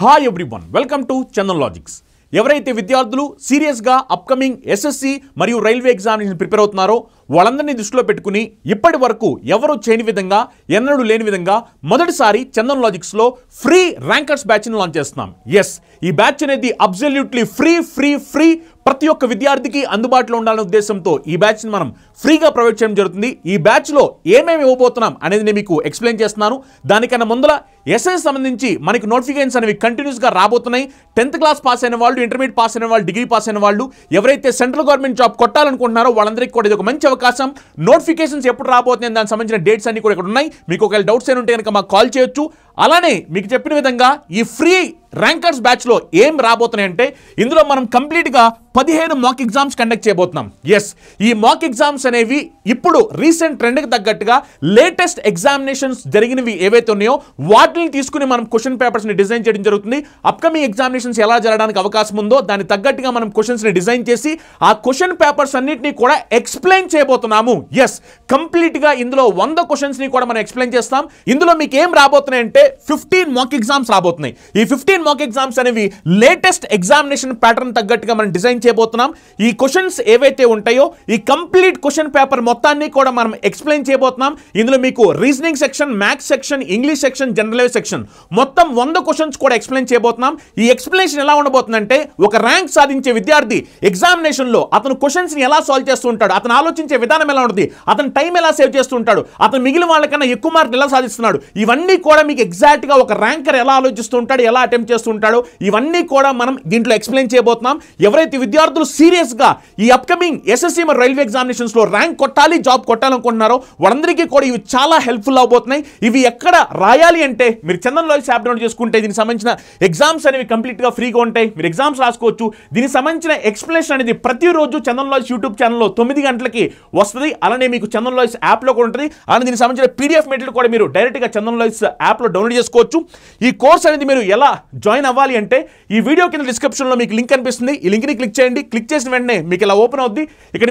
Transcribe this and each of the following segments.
Hi everyone, welcome to Chandan logics. ఎవరైతే విద్యార్థులు సీరియస్గా అప్కమింగ్ ఎస్ఎస్సి మరియు రైల్వే ఎగ్జామినేషన్ ప్రిపేర్ అవుతున్నారో వాళ్ళందరినీ దృష్టిలో పెట్టుకుని ఇప్పటి వరకు ఎవరు చేయని విధంగా, ఎన్నడూ లేని విధంగా మొదటిసారి చందన్ లాజిక్స్లో ఫ్రీ ర్యాంకర్స్ బ్యాచ్ని లాంచ్ చేస్తున్నాం. ఎస్, ఈ బ్యాచ్ అనేది అబ్సల్యూట్లీ ఫ్రీ ప్రతి ఒక్క విద్యార్థికి అందుబాటులో ఉండాలనే ఉద్దేశంతో ఈ బ్యాచ్ని మనం ఫ్రీగా ప్రొవైడ్ చేయడం జరుగుతుంది. ఈ బ్యాచ్లో ఏమేమి ఇవ్వబోతున్నాం అనేది నేను మీకు ఎక్స్ప్లెయిన్ చేస్తున్నాను. దానికన్నా ముందర ఎస్ఎస్ సంబంధించి మనకి నోటిఫికేషన్స్ అనేవి కంటిన్యూస్గా రాబోతున్నాయి. 10th క్లాస్ పాస్ అయిన వాళ్ళు, ఇంటర్మీడియట్ పాస్ అయిన వాళ్ళు, డిగ్రీ పాస్ అయిన వాళ్ళు, ఎవరైతే సెంట్రల్ గవర్నమెంట్ జాబ్ కొట్టాలనుకుంటున్నారో వాళ్ళందరికీ కూడా ఇది ఒక మంచి అవకాశం. నోటిఫికేషన్స్ ఎప్పుడు రాబోతున్నాయి దానికి సంబంధించిన డేట్స్ అన్ని కూడా ఇక్కడ ఉన్నాయి. మీకు ఒకవేళ డౌట్స్ ఏమి ఉంటే కనుక మాకు కాల్ చేయొచ్చు. అలానే మీకు చెప్పిన విధంగా ఈ ఫ్రీ ర్యాంకర్స్ బ్యాచ్లో ఏం రాబోతున్నాయంటే ఇందులో మనం కంప్లీట్గా 15 మాక్ ఎగ్జామ్స్ కండక్ట్ చేయబోతున్నాం. ఎస్, ఈ మాక్ ఎగ్జామ్స్ అనేవి ఇప్పుడు రీసెంట్ ట్రెండ్కి తగ్గట్టుగా లేటెస్ట్ ఎగ్జామినేషన్స్ జరిగినవి ఏవైతే ఉన్నాయో వాటిని తీసుకుని మనం క్వశ్చన్ పేపర్స్ని డిజైన్ చేయడం జరుగుతుంది. అప్కమింగ్ ఎగ్జామినేషన్స్ ఎలా జరగడానికి అవకాశం ఉందో దానికి తగ్గట్టుగా మనం క్వశ్చన్స్ని డిజైన్ చేసి ఆ క్వశ్చన్ పేపర్స్ అన్నింటినీ కూడా ఎక్స్ప్లెయిన్ చేయబోతున్నాము. ఎస్, కంప్లీట్గా ఇందులో 100 క్వశ్చన్స్ని కూడా మనం ఎక్స్ప్లెయిన్ చేస్తాం. ఇందులో మీకు ఏం రాబోతున్నాయంటే 15 మాక్ ఎగ్జామ్స్ రాబోతున్నాయి. ఈ 15 మాక్ ఎగ్జామ్స్ అనేవి లేటెస్ట్ ఎగ్జామినేషన్ ప్యాటర్న్ తగ్గట్టుగా మనం డిజైన్ చేయబోతున్నాం. ఈ క్వశ్చన్స్ ఏవైతే ఉంటాయో ఈ కంప్లీట్ క్వశ్చన్ పేపర్ మొత్తాన్ని కూడా మనం ఎక్స్ప్లెయిన్ చేయబోతున్నాం. ఇందులో మీకు reasoning section, maths section, English section, general section మొత్తం 100 క్వశ్చన్స్ కూడా ఎక్స్ప్లెయిన్ చేయబోతున్నాం. ఈ ఎక్స్ప్లెనేషన్ ఎలా ఉండబోతుందంటే ఒక ర్యాంక్ సాధించే విద్యార్థి ఎగ్జామినేషన్లో అతను క్వశ్చన్స్ని ఎలా సాల్వ్ చేస్తూ ఉంటాడు, అతను ఆలోచించే విధానం ఎలా ఉంటుంది, అతను టైం ఎలా సేవ్ చేస్తూ ఉంటాడు, అతను మిగిలిన వాళ్ళకన్నా ఎక్కువ మార్కులు ఎలా సాధిస్తున్నాడు, ఇవన్నీ కూడా మీకు ఎగ్జాక్ట్గా ఒక ర్యాంకర్ ఎలా ఆలోచిస్తూ ఉంటాడు, ఎలా అటెంప్ట్ చేస్తూ ఉంటాడో ఇవన్నీ కూడా మనం దీంట్లో ఎక్స్ప్లెయిన్ చేయబోతున్నాం. ఎవరైతే విద్యార్థులు సీరియస్గా ఈ అప్కమింగ్ ఎస్ఎస్సి మరియు రైల్వే ఎగ్జామినేషన్స్లో ర్యాంక్ కొట్టాలి, జాబ్ కొట్టాలనుకుంటున్నారో వాళ్ళందరికీ కూడా ఇవి చాలా హెల్ప్ఫుల్ అవబోతున్నాయి. ఇవి ఎక్కడ రాయాలి అంటే మీరు చందన్ లాజిక్స్ యాప్ డౌన్లోడ్ చేసుకుంటే దీనికి సంబంధించిన ఎగ్జామ్స్ అనేవి కంప్లీట్గా ఫ్రీగా ఉంటాయి. మీరు ఎగ్జామ్స్ రాసుకోవచ్చు. దీనికి సంబంధించిన ఎక్స్ప్లెనేషన్ అనేది ప్రతిరోజు చందన్ లాజిక్స్ యూట్యూబ్ ఛానల్లో 9 గంటలకి వస్తుంది. అలానే మీకు చందన్ లాజిక్స్ యాప్లో కూడా ఉంటుంది. అలానే దీనికి సంబంధించిన పీడిఎఫ్ మెటీరియల్ కూడా మీరు డైరెక్ట్గా చందన్ లాజిక్స్ యాప్లో డౌన్లోడ్ చేసుకోవచ్చు. ఈ కోర్స్ అనేది మీరు ఎలా జాయిన్ అవ్వాలి అంటే ఈ వీడియో కింద డిస్క్రిప్షన్లో మీకు లింక్ కనిపిస్తుంది. ఈ లింక్ని క్లిక్ చేయండి. క్లిక్ చేసిన వెంటనే మీకు ఇలా ఓపెన్ అవుద్ది.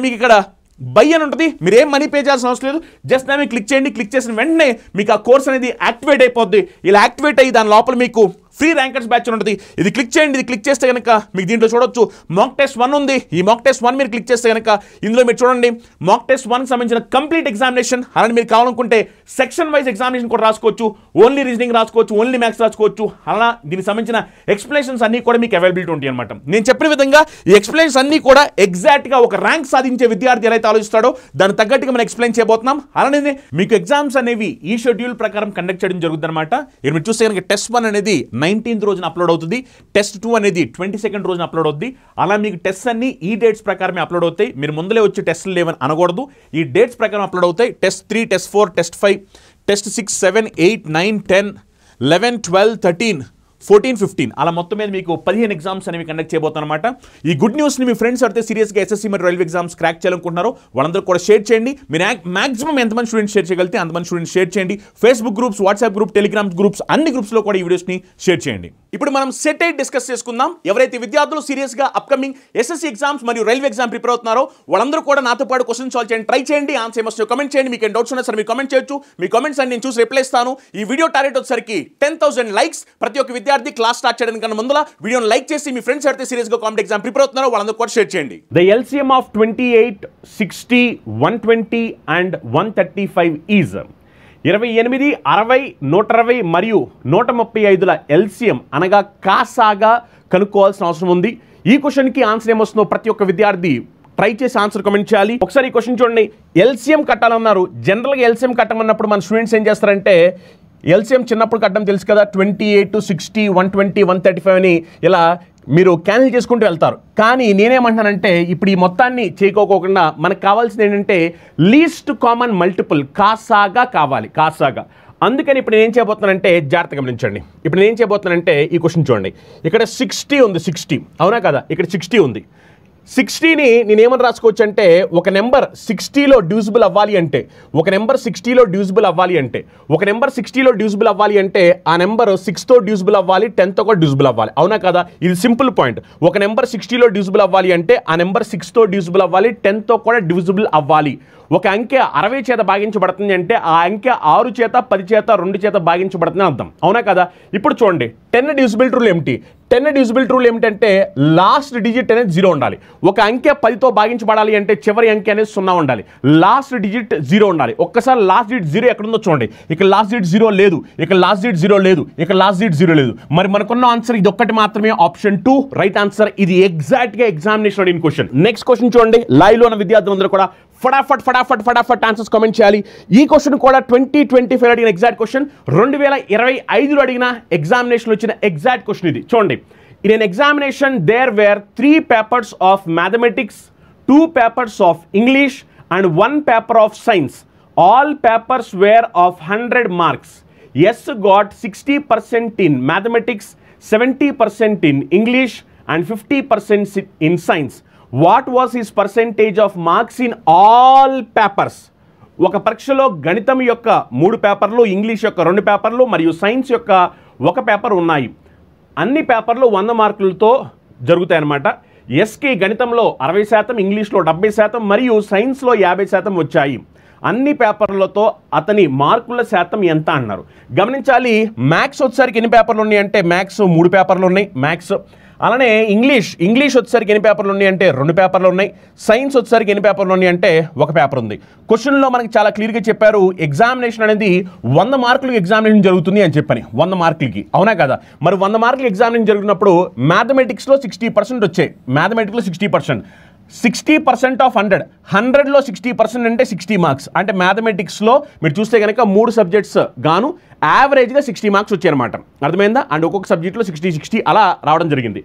మీకు ఇక్కడ బై అని ఉంటుంది. మీరు ఏం మనీ పే చేయాల్సిన అవసరం లేదు. జస్ట్ దాన్ని క్లిక్ చేయండి. క్లిక్ చేసిన వెంటనే మీకు ఆ కోర్స్ అనేది యాక్టివేట్ అయిపోద్ది. ఇలా యాక్టివేట్ అయ్యి దాని లోపల మీకు ఫ్రీ ర్యాంకర్స్ బ్యాచ్ ఉంటుంది. ఇది క్లిక్ చేయండి. ఇది క్లిక్ చేస్తే కనుక మీకు దీంట్లో చూడొచ్చు మాక్ టెస్ట్ 1 ఉంది. ఈ మాక్ టెస్ట్ 1 మీరు క్లిక్ చేస్తే కనుక ఇందులో మీరు చూడండి మాక్ టెస్ట్ 1 సంబంధించిన కంప్లీట్ ఎగ్జామినేషన్. అలానే మీరు కావాలనుకుంటే సెక్షన్ వైజ్ ఎగ్జామినేషన్ కూడా రాసుకోవచ్చు. ఓన్లీ రీజనింగ్ రాసుకోవచ్చు, ఓన్లీ మ్యాథ్స్ రాసుకోవచ్చు. అలా దీనికి సంబంధించిన ఎక్స్ప్లెనేషన్స్ అన్ని కూడా మీకు అవైలబిలిటీ ఉంటాయి అనమాట. నేను చెప్పిన విధంగా ఈ ఎక్స్ప్లెనేషన్స్ అన్ని కూడా ఎగ్జాక్ట్గా ఒక ర్యాంక్ సాధించే విద్యార్థి ఎలా ఆలోచిస్తాడో దానికి తగ్గట్టుగా మనం ఎక్స్ప్లెయిన్ చేయబోతున్నాం. అలానే మీకు ఎగ్జామ్స్ అనేవి ఈ షెడ్యూల్ ప్రకారం కండక్ట్ చేయడం జరుగుతుంది అనమాట. ఇక్కడ మీరు చూస్తే కనుక టెస్ట్ 1 అనేది 19th రోజున అప్లోడ్ అవుతుంది. టెస్ట్ 2 అనేది 22nd రోజున అప్లోడ్ అవుతుంది. అలా మీకు టెస్ట్ అన్ని ఈ డేట్స్ ప్రకారమే అప్లోడ్ అవుతాయి. మీరు ముందులే వచ్చి టెస్ట్లు లేవని అనకూడదు. ఈ డేట్స్ ప్రకారం అప్లోడ్ అవుతాయి. టెస్ట్ 3, టెస్ట్ 4, టెస్ట్ 5, టెస్ట్ 6, 7, 8, 9, 10, 11, 12, 13, 14, 15 అలా మొత్తం మీద మీకు 15 ఎగ్జామ్స్ అనేవి కండక్ట్ చేయబోతున్నారు అనమాట. ఈ గుడ్ న్యూస్ని మీ ఫ్రెండ్స్ అయితే సీరియస్గా ఎస్ఎస్సి మరియు రైల్వే ఎగ్జామ్స్ క్రాక్ చేయాలనుకుంటున్నారో వాళ్ళందరూ కూడా షేర్ చేయండి. మీరు మాక్సిమం ఎంతమంది స్టూడెంట్స్ షేర్ చేయగలిగితే అంతమంది స్టూడెంట్స్ షేర్ చేయండి. Facebook groups, WhatsApp group, Telegram groups అన్ని గ్రూప్స్లో కూడా ఈ వీడియోస్ని షేర్ చేయండి. ఇప్పుడు మనం సెట్ 8 డిస్కస్ చేసుకుందాం. ఎవరైతే విద్యార్థులు సీరియస్గా అప్కమింగ్ ఎస్ఎస్సి ఎగ్జామ్స్ మరియు రైల్వే ఎగ్జామ్ ప్రిపేర్ అవుతున్నారో వాళ్ళందరూ కూడా నాతో పాటు క్వశ్చన్ సాల్వ్ చేయండి, ట్రై చేయండి. ఆన్సర్ ఏమొస్తుందో కమెంట్ చేయండి. మీకు డౌట్స్ ఉన్నా సరే మీరు కమెంట్ చేయొచ్చు. మీ కమెంట్స్ అన్ని నేను చూసి రిప్లై ఇస్తాను. ఈ వీడియో టార్గెట్ వచ్చేసరికి 10,000 లైక్స్. ప్రతి ఒక్క విద్యార్థి క్లాస్ స్టార్ట్ కన్నా ముందులా వీడియోని లైక్ చేసి మీ ఫ్రెండ్స్ అయితే సీరియస్గా కాంపిటేటివ్ ఎగ్జామ్ ప్రిపేర్ అవుతున్నారో వాళ్ళందరూ కూడా షేర్ చేయండి. The LCM of 28, 60, 120 and 135 is 28, 60, 120 మరియు 135ల ఎల్సిఎం అనగా కాసాగా కనుక్కోవాల్సిన అవసరం ఉంది. ఈ క్వశ్చన్కి ఆన్సర్ ఏమొస్తుందో ప్రతి ఒక్క విద్యార్థి ట్రై చేసి ఆన్సర్ కమెంట్ చేయాలి. ఒకసారి ఈ క్వశ్చన్ చూడండి. ఎల్సిఎం కట్టాలన్నారు. జనరల్గా ఎల్సిఎం కట్టమన్నప్పుడు మన స్టూడెంట్స్ ఏం చేస్తారంటే ఎల్సిఎం చిన్నప్పుడు కట్టడం తెలుసు కదా, 28, 60, 120, 135 అని ఇలా మీరు క్యాన్సిల్ చేసుకుంటూ వెళ్తారు. కానీ నేనేమంటానంటే ఇప్పుడు ఈ మొత్తాన్ని చేయకోకుండా మనకు కావాల్సింది ఏంటంటే లీస్ట్ కామన్ మల్టిపుల్ కాసాగా కావాలి, కాసాగా. అందుకని ఇప్పుడు నేను ఏం చేయబోతున్నానంటే జాగ్రత్తగా గమనించండి. ఇప్పుడు నేను ఏం చేయబోతున్నానంటే ఈ క్వశ్చన్ చూడండి. ఇక్కడ 60 ఉంది, 60 అవునా కదా, ఇక్కడ 60 ఉంది. 60ని నేనేమని రాసుకోవచ్చు అంటే ఒక నెంబర్ 60లో డ్యూజిబుల్ అవ్వాలి అంటే, ఒక నెంబర్ 60లో డ్యూజిబుల్ అవ్వాలి అంటే, ఒక నెంబర్ 60లో డ్యూజిబుల్ అవ్వాలి అంటే ఆ నెంబర్ 6తో డ్యూజిబుల్ అవ్వాలి, 10తో కూడా డ్యూజిబుల్ అవ్వాలి. అవునా కదా, ఇది సింపుల్ పాయింట్. ఒక నెంబర్ 60లో డ్యూజిబుల్ అవ్వాలి అంటే ఆ నెంబర్ 6తో డ్యూజిబుల్ అవ్వాలి, 10తో కూడా డ్యూజిబుల్ అవ్వాలి. ఒక అంకె 60 చేత భాగించబడుతుంది అంటే ఆ అంకె 6 చేత 10 చేత 2 చేత భాగించబడుతుంది అర్థం, అవునా కదా? ఇప్పుడు చూడండి 10 డివిజిబిలిటీ రూల్ ఏమిటి? 10 డివిజిబిలిటీ రూల్ ఏమిటంటే లాస్ట్ డిజిట్ అనేది 0 ఉండాలి. ఒక అంకె 10తో భాగించబడాలి అంటే చివరి అంకె అనేది 0 ఉండాలి, లాస్ట్ డిజిట్ 0 ఉండాలి. ఒక్కసారి లాస్ట్ డిజిట్ 0 ఎక్కడుందో చూడండి. ఇక్కడ లాస్ట్ డిజిట్ 0 లేదు, ఇక్కడ లాస్ట్ డిజిట్ 0 లేదు, ఇక్కడ లాస్ట్ డిజిట్ 0 లేదు. మరి మనకున్న ఆన్సర్ ఇది ఒక్కటి మాత్రమే, ఆప్షన్ 2 రైట్ ఆన్సర్. ఇది ఎగ్జాక్ట్ గా ఎగ్జామినేషన్ అడిగిన క్వశ్చన్. నెక్స్ట్ క్వశ్చన్ చూడండి. లైవ్ లో ఉన్న విద్యార్థులందరూ కూడా ఫటాఫట్ ఆన్సర్స్ కామెంట్ చేయాలి. ఈ క్వశ్చన్ కూడా 2025 అడిగిన ఎగ్జాక్ట్ క్వశ్చన్, 2025లో అడిగిన ఎగ్జామినేషన్ వచ్చిన ఎగ్జాక్ట్ క్వశ్చన్ ఇది. చూడండి, in an examination there were 3 papers of mathematics, 2 papers of English and 1 paper of science. All papers were of 100 marks. S got 60% in mathematics, 70% in English and 50% in science. What was his percentage of marks in all papers? ఒక పరీక్షలో గణితం యొక్క 3 పేపర్లు, English యొక్క 2 పేపర్లు మరియు science యొక్క 1 paper ఉన్నాయి. అన్ని పేపర్లు 100 మార్కులతో జరుగుతాయి అన్నమాట. ఎస్కి గణితంలో 60%, ఇంగ్లీష్లో 70% మరియు సైన్స్లో 50% వచ్చాయి. అన్ని పేపర్లతో అతని మార్కుల శాతం ఎంత అన్నారు. గమనించాలి, మ్యాథ్స్ వచ్చేసరికి ఎన్ని పేపర్లు ఉన్నాయి అంటే మ్యాథ్స్ 3 పేపర్లు ఉన్నాయి మ్యాథ్స్. అలానే ఇంగ్లీష్ వచ్చేసరికి ఎన్ని పేపర్లు ఉన్నాయి అంటే 2 పేపర్లు ఉన్నాయి. సైన్స్ వచ్చేసరికి ఎన్ని పేపర్లు ఉన్నాయి అంటే 1 పేపర్ ఉంది. క్వశ్చన్లో మనకి చాలా క్లియర్గా చెప్పారు, ఎగ్జామినేషన్ అనేది 100 మార్కులకి ఎగ్జామినేషన్ జరుగుతుంది అని చెప్పని. 100 మార్కులకి, అవునా కదా? మరి 100 మార్కులకి ఎగ్జామినేషన్ జరిగినప్పుడు మ్యాథమెటిక్స్లో 60% వచ్చాయి. మ్యాథమెటిక్స్లో 60%, 60% ఆఫ్ 100, 100లో 60% అంటే 60 మార్క్స్. అంటే మ్యాథమెటిక్స్లో మీరు చూస్తే కనుక 3 సబ్జెక్ట్స్ గాను యావరేజ్గా 60 మార్క్స్ వచ్చాయన్నమాట. అర్థమైందా? అండ్ ఒక్కొక్క సబ్జెక్ట్లో 60 అలా రావడం జరిగింది.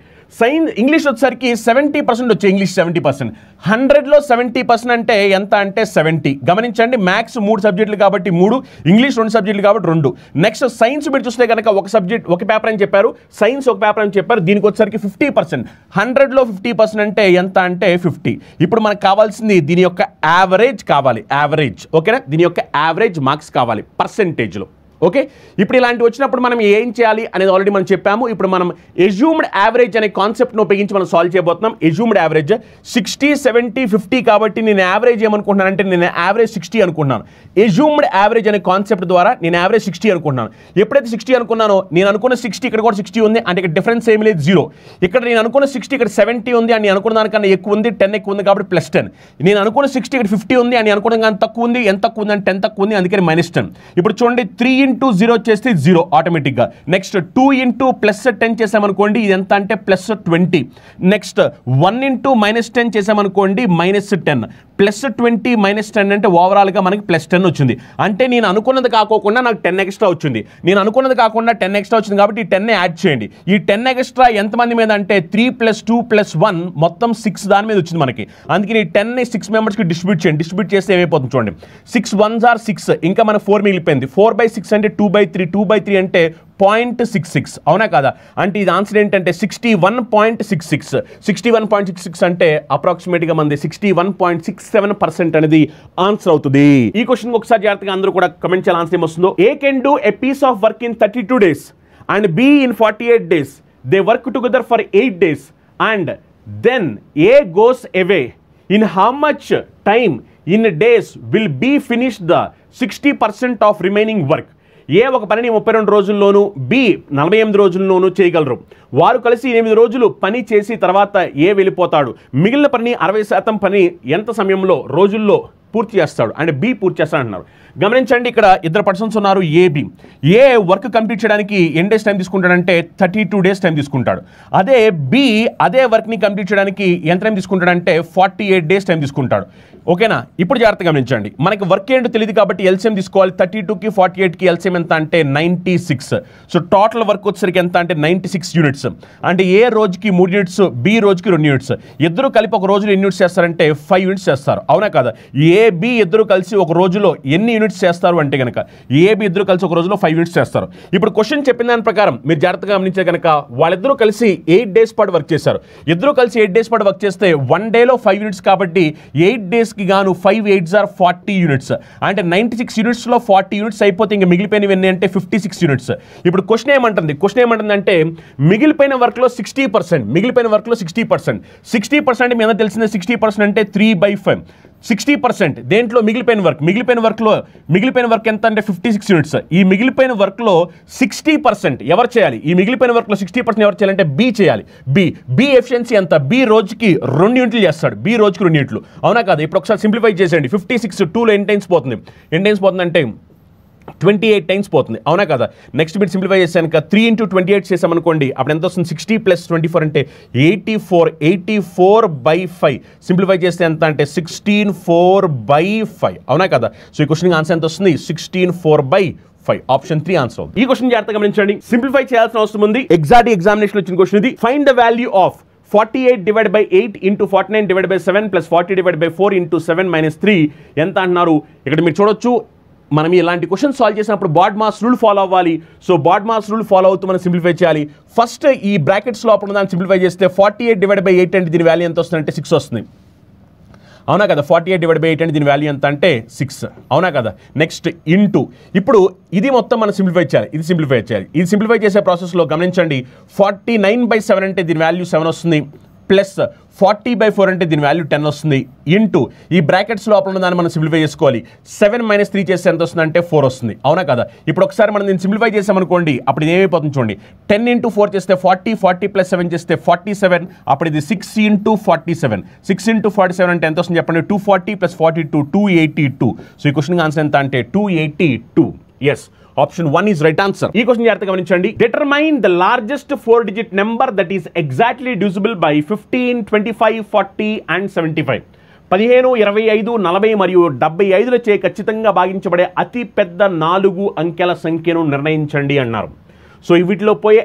ఇంగ్లీష్ వచ్చేసరికి 70% వచ్చాయి. ఇంగ్లీష్ 70%, 100లో 70% అంటే ఎంత అంటే 70. గమనించండి, మ్యాథ్స్ 3 సబ్జెక్టులు కాబట్టి 3, ఇంగ్లీష్ 2 సబ్జెక్టులు కాబట్టి 2. నెక్స్ట్ సైన్స్ మీరు చూస్తే కనుక 1 సబ్జెక్ట్ 1 పేపర్ అని చెప్పారు, సైన్స్ 1 పేపర్ అని చెప్పారు. దీనికి వచ్చేసరికి 50%, 100లో 50% అంటే ఎంత అంటే 50. ఇప్పుడు మనకు కావాల్సింది దీని యొక్క యావరేజ్ కావాలి, యావరేజ్. ఓకేనా? దీని యొక్క యావరేజ్ మార్క్స్ కావాలి పర్సెంటేజ్లో. ఓకే, ఇప్పుడు ఇలాంటివి వచ్చినప్పుడు మనం ఏం చేయాలి అనేది ఆల్రెడీ మనం చెప్పాము. ఇప్పుడు మనం ఎజ్యూమ్డ్ యావరేజ్ అనే కాన్సెప్ట్ను ఉపయోగించి మనం సాల్వ్ చేయబోతున్నాం. ఎజ్యూమ్డ్ యావరేజ్ 60, 70, 50 కాబట్టి నేను యావరేజ్ ఏమనుకుంటున్నానంటే నేను యావరేజ్ 60 అనుకుంటున్నాను. ఎజ్యూమ్డ్ యావరేజ్ అనే కాన్సెప్ట్ ద్వారా నేను యావరేజ్ 60 అనుకుంటున్నాను. ఎప్పుడైతే 60 అనుకున్నానో, నేను అనుకున్న 60 ఇక్కడ కూడా 60 ఉంది అంటే ఇక్కడ డిఫరెన్స్ ఏమి లేదు, 0. ఇక్కడ నేను అనుకున్న 60 ఇక్కడ 70 ఉంది అని అనుకున్న దానికన్నా ఎక్కువ ఉంది, 10 ఎక్కువ ఉంది కాబట్టి +10. నేను అనుకున్న 60 ఇక్కడ 50 ఉంది అని అనుకున్న కానీ తక్కువ ఉంది, ఎంత తక్కువ ఉంది అంటే 10 తక్కువ ఉంది, అందుకని -10. ఇప్పుడు చూడండి, 3 × 0 చేస్తే 0 ఆటోమేటిక్గా. నెక్స్ట్ 2 × +10 చేసామనుకోండి, ఇది ఎంత అంటే +20. నెక్స్ట్ 1 × -10 చేసామనుకోండి -10. +20 -10 అంటే ఓవరాల్గా మనకి +10 వచ్చింది. అంటే నేను అనుకున్నది కాకోకుండా నాకు 10 ఎక్స్ట్రా వచ్చింది. నేను అనుకున్నది కాకుండా 10 ఎక్స్ట్రా వచ్చింది కాబట్టి ఈ 10 యాడ్ చేయండి. ఈ 10 ఎక్స్ట్రా ఎంతమంది మీద అంటే 3 + 2 + 1 మొత్తం 6 దాని మీద వచ్చింది మనకి. అందుకని ఈ 10ని 6 మెంబర్స్కి డిస్ట్రిబ్యూట్ చేయండి. డిస్ట్రిబ్యూట్ చేస్తే ఏమైపోతుంది చూడండి, 6 1s are 6, ఇంకా మన 4 మిగిలిపోయింది. 4/6 అంటే 2/3, 2/3 అంటే 0.66, అవునా కదా? అంటే ఇది ఆన్సర్ ఏంటంటే 61.66. 61.66 అంటే అప్రాక్సిమేట్గా మనది 61.67% అనేది ఆన్సర్ అవుతుంది. ఈ క్వశ్చన్ ఒకసారి జాగ్రత్తగా అందరూ కూడా కమెంట్ చేయాలి ఆన్సర్ ఏమొస్తుందో. A can do a piece of work in 32 days and B in 48 days. They work together for 8 days and then A goes away. In how much time in days will be finish the 60% of remaining work. A ఒక పనిని 32 రోజుల్లోనూ, B 48 రోజుల్లోనూ చేయగలరు. వారు కలిసి 8 రోజులు పని చేసి తర్వాత ఏ వెళ్ళిపోతాడు. మిగిలిన పని 60% పని ఎంత సమయంలో, రోజుల్లో పూర్తి చేస్తాడు అంటే బి పూర్తి చేస్తాడు అంటున్నారు. గమనించండి, ఇక్కడ 2 పర్సన్స్ ఉన్నారు. ఏబి. ఏ వర్క్ కంప్లీట్ చేయడానికి ఎన్ని డేస్ టైం తీసుకుంటాడంటే 32 days టైం తీసుకుంటాడు. అదే బి అదే వర్క్ని కంప్లీట్ చేయడానికి ఎంత టైం తీసుకుంటాడంటే 48 days టైం తీసుకుంటాడు. ఓకేనా? ఇప్పుడు జాగ్రత్తగా గమనించండి, మనకి వర్క్ ఏంటో తెలియదు కాబట్టి ఎల్సిఎం తీసుకోవాలి. 32కి 48కి ఎల్సిఎం ఎంత అంటే 96. సో టోటల్ వర్క్ వచ్చేసరికి ఎంత అంటే 96 యూనిట్స్. అంటే ఏ రోజుకి 3 యూనిట్స్, బి రోజుకి 2 యూనిట్స్. ఇద్దరు కలిపి ఒక రోజులో ఎన్ని యూనిట్స్ చేస్తారంటే 5 యూనిట్స్ చేస్తారు, అవునా కదా? ఏబి ఇద్దరు కలిసి ఒక రోజులో ఎన్ని యూనిట్స్ చేస్తారు అంటే కనుక ఏబి ఇద్దరు కలిసి ఒక రోజులో 5 యూనిట్స్ చేస్తారు. ఇప్పుడు క్వశ్చన్ చెప్పిన దాని ప్రకారం మీరు జాగ్రత్తగా గమనించే కనుక వాళ్ళిద్దరూ కలిసి 8 days పాటు వర్క్ చేశారు. ఇద్దరు కలిసి 8 days పాటు వర్క్ చేస్తే 1 డేలో 5 యూనిట్స్ కాబట్టి 8 days కి గాను 5 8s are 40 యూనిట్స్. అంటే 96 యూనిట్స్లో 40 యూనిట్స్ అయిపోతే ఇంకా మిగిలిపోయినవి ఎన్ని అంటే 56 యూనిట్స్. ఇప్పుడు క్వశ్చన్ ఏమంటుందంటే మిగిలిపోయిన వర్క్లో 60%, మిగిలిపోయిన వర్క్లో 60%. 60% మీ అందరూ తెలిసిందే, 60% అంటే 3/5. 60% దేంట్లో మిగిలిపోయిన వర్క్ ఎంత అంటే 56 యూనిట్స్. ఈ మిగిలిపోయిన వర్క్లో 60% ఎవరు చేయాలి? ఈ మిగిలిపోయిన వర్క్లో 60% ఎవరు చేయాలంటే బి చేయాలి. బి ఎఫిషియన్సీ ఎంత? బి రోజుకి 2 యూనిట్లు చేస్తాడు. బి రోజుకి 2 యూనిట్లు, అవునా కదా? ఇప్పుడు ఒకసారి సింప్లిఫై చేసేయండి. 56 2లో ఎన్ని టైమ్స్ పోతుంది? అంటే 28 టైమ్స్ పోతుంది, అవునా కదా? నెక్స్ట్ మీరు సింప్లిఫై చేశాక 3 × 28 చేసామనుకోండి, అప్పుడు ఎంత వస్తుంది? 60 + 24 అంటే 84/5. సింప్లిఫై చేస్తే ఎంత అంటే 16/4/5, అవునా కదా? సో ఈ క్వశ్చన్ ఆన్సర్ ఎంత వస్తుంది? 16/4/5. ఆప్షన్ 3 ఆన్సర్ అవుతుంది. ఈ క్వశ్చన్ జాగ్రత్తగా గమనించండి. సింప్లిఫై చేయాల్సిన అవసరం ఉంది. ఎగ్జామినేషన్ వచ్చిన క్వశ్చన్ ఇది. ఫైండ్ ద వాల్యూ ఆఫ్ 48/8 × 49/7 + 40/4 × 7 - 3 ఎంత అంటున్నారు? ఇక్కడ మీరు చూడొచ్చు, మనం ఇలాంటి క్వశ్చన్ సాల్వ్ చేసినప్పుడు బాడ్ మాస్ రూల్ ఫాలో అవ్వాలి. So BODMAS rule follow అవుతూ మనం సింప్లిఫై చేయాలి. ఫస్ట్ ఈ బ్రాకెట్స్ లోపల దాన్ని సింప్లిఫై చేస్తే 48/8 అంటే దీని వాల్యూ ఎంత వస్తుంది అంటే 6 వస్తుంది, అవునా కదా? 48/8 అంటే దీని వాల్యూ ఎంత అంటే 6, అవునా కదా? నెక్స్ట్ ఇంటూ, ఇప్పుడు ఇది మొత్తం మనం సింప్లిఫై చేయాలి. ఇది సింప్లిఫై చేసే ప్రాసెస్లో గమనించండి, 49/7 అంటే దీని వాల్యూ 7 వస్తుంది, ప్లస్ 40/4 అంటే దీని వాల్యూ 10 వస్తుంది, ఇంటూ ఈ బ్రాకెట్స్ లోపల ఉన్న దాన్ని మనం సింప్లిఫై చేసుకోవాలి. 7 - 3 చేస్తే ఎంత వస్తుంది అంటే 4 వస్తుంది, అవునా కదా? ఇప్పుడు ఒకసారి మనం దీన్ని సింప్లిఫై చేసామనుకోండి, అప్పుడు ఇది ఏమైపోతుంది చూడండి. 10 × 4 చేస్తే 40, 40 + 7 చేస్తే 47, అప్పుడు ఇది 6 × 47. 6 × 47 అంటే ఎంత వస్తుంది చెప్పండి? 240 + 42 282. సో ఈ క్వశ్చన్ ఆన్సర్ ఎంత అంటే 282. Yes, option 1 is right answer. ఈ క్వశ్చన్ జాగ్రత్తగా గమనించండి. Determine the largest 4-digit number that is exactly divisible by 15, 25, 40 and 75. 15, 25, 40 మరియు 75 చే ఖచ్చితంగా భాగించబడే అతి పెద్ద 4 అంకెల సంఖ్యను నిర్ణయించండి అన్నారు. సో వీటిలో పోయే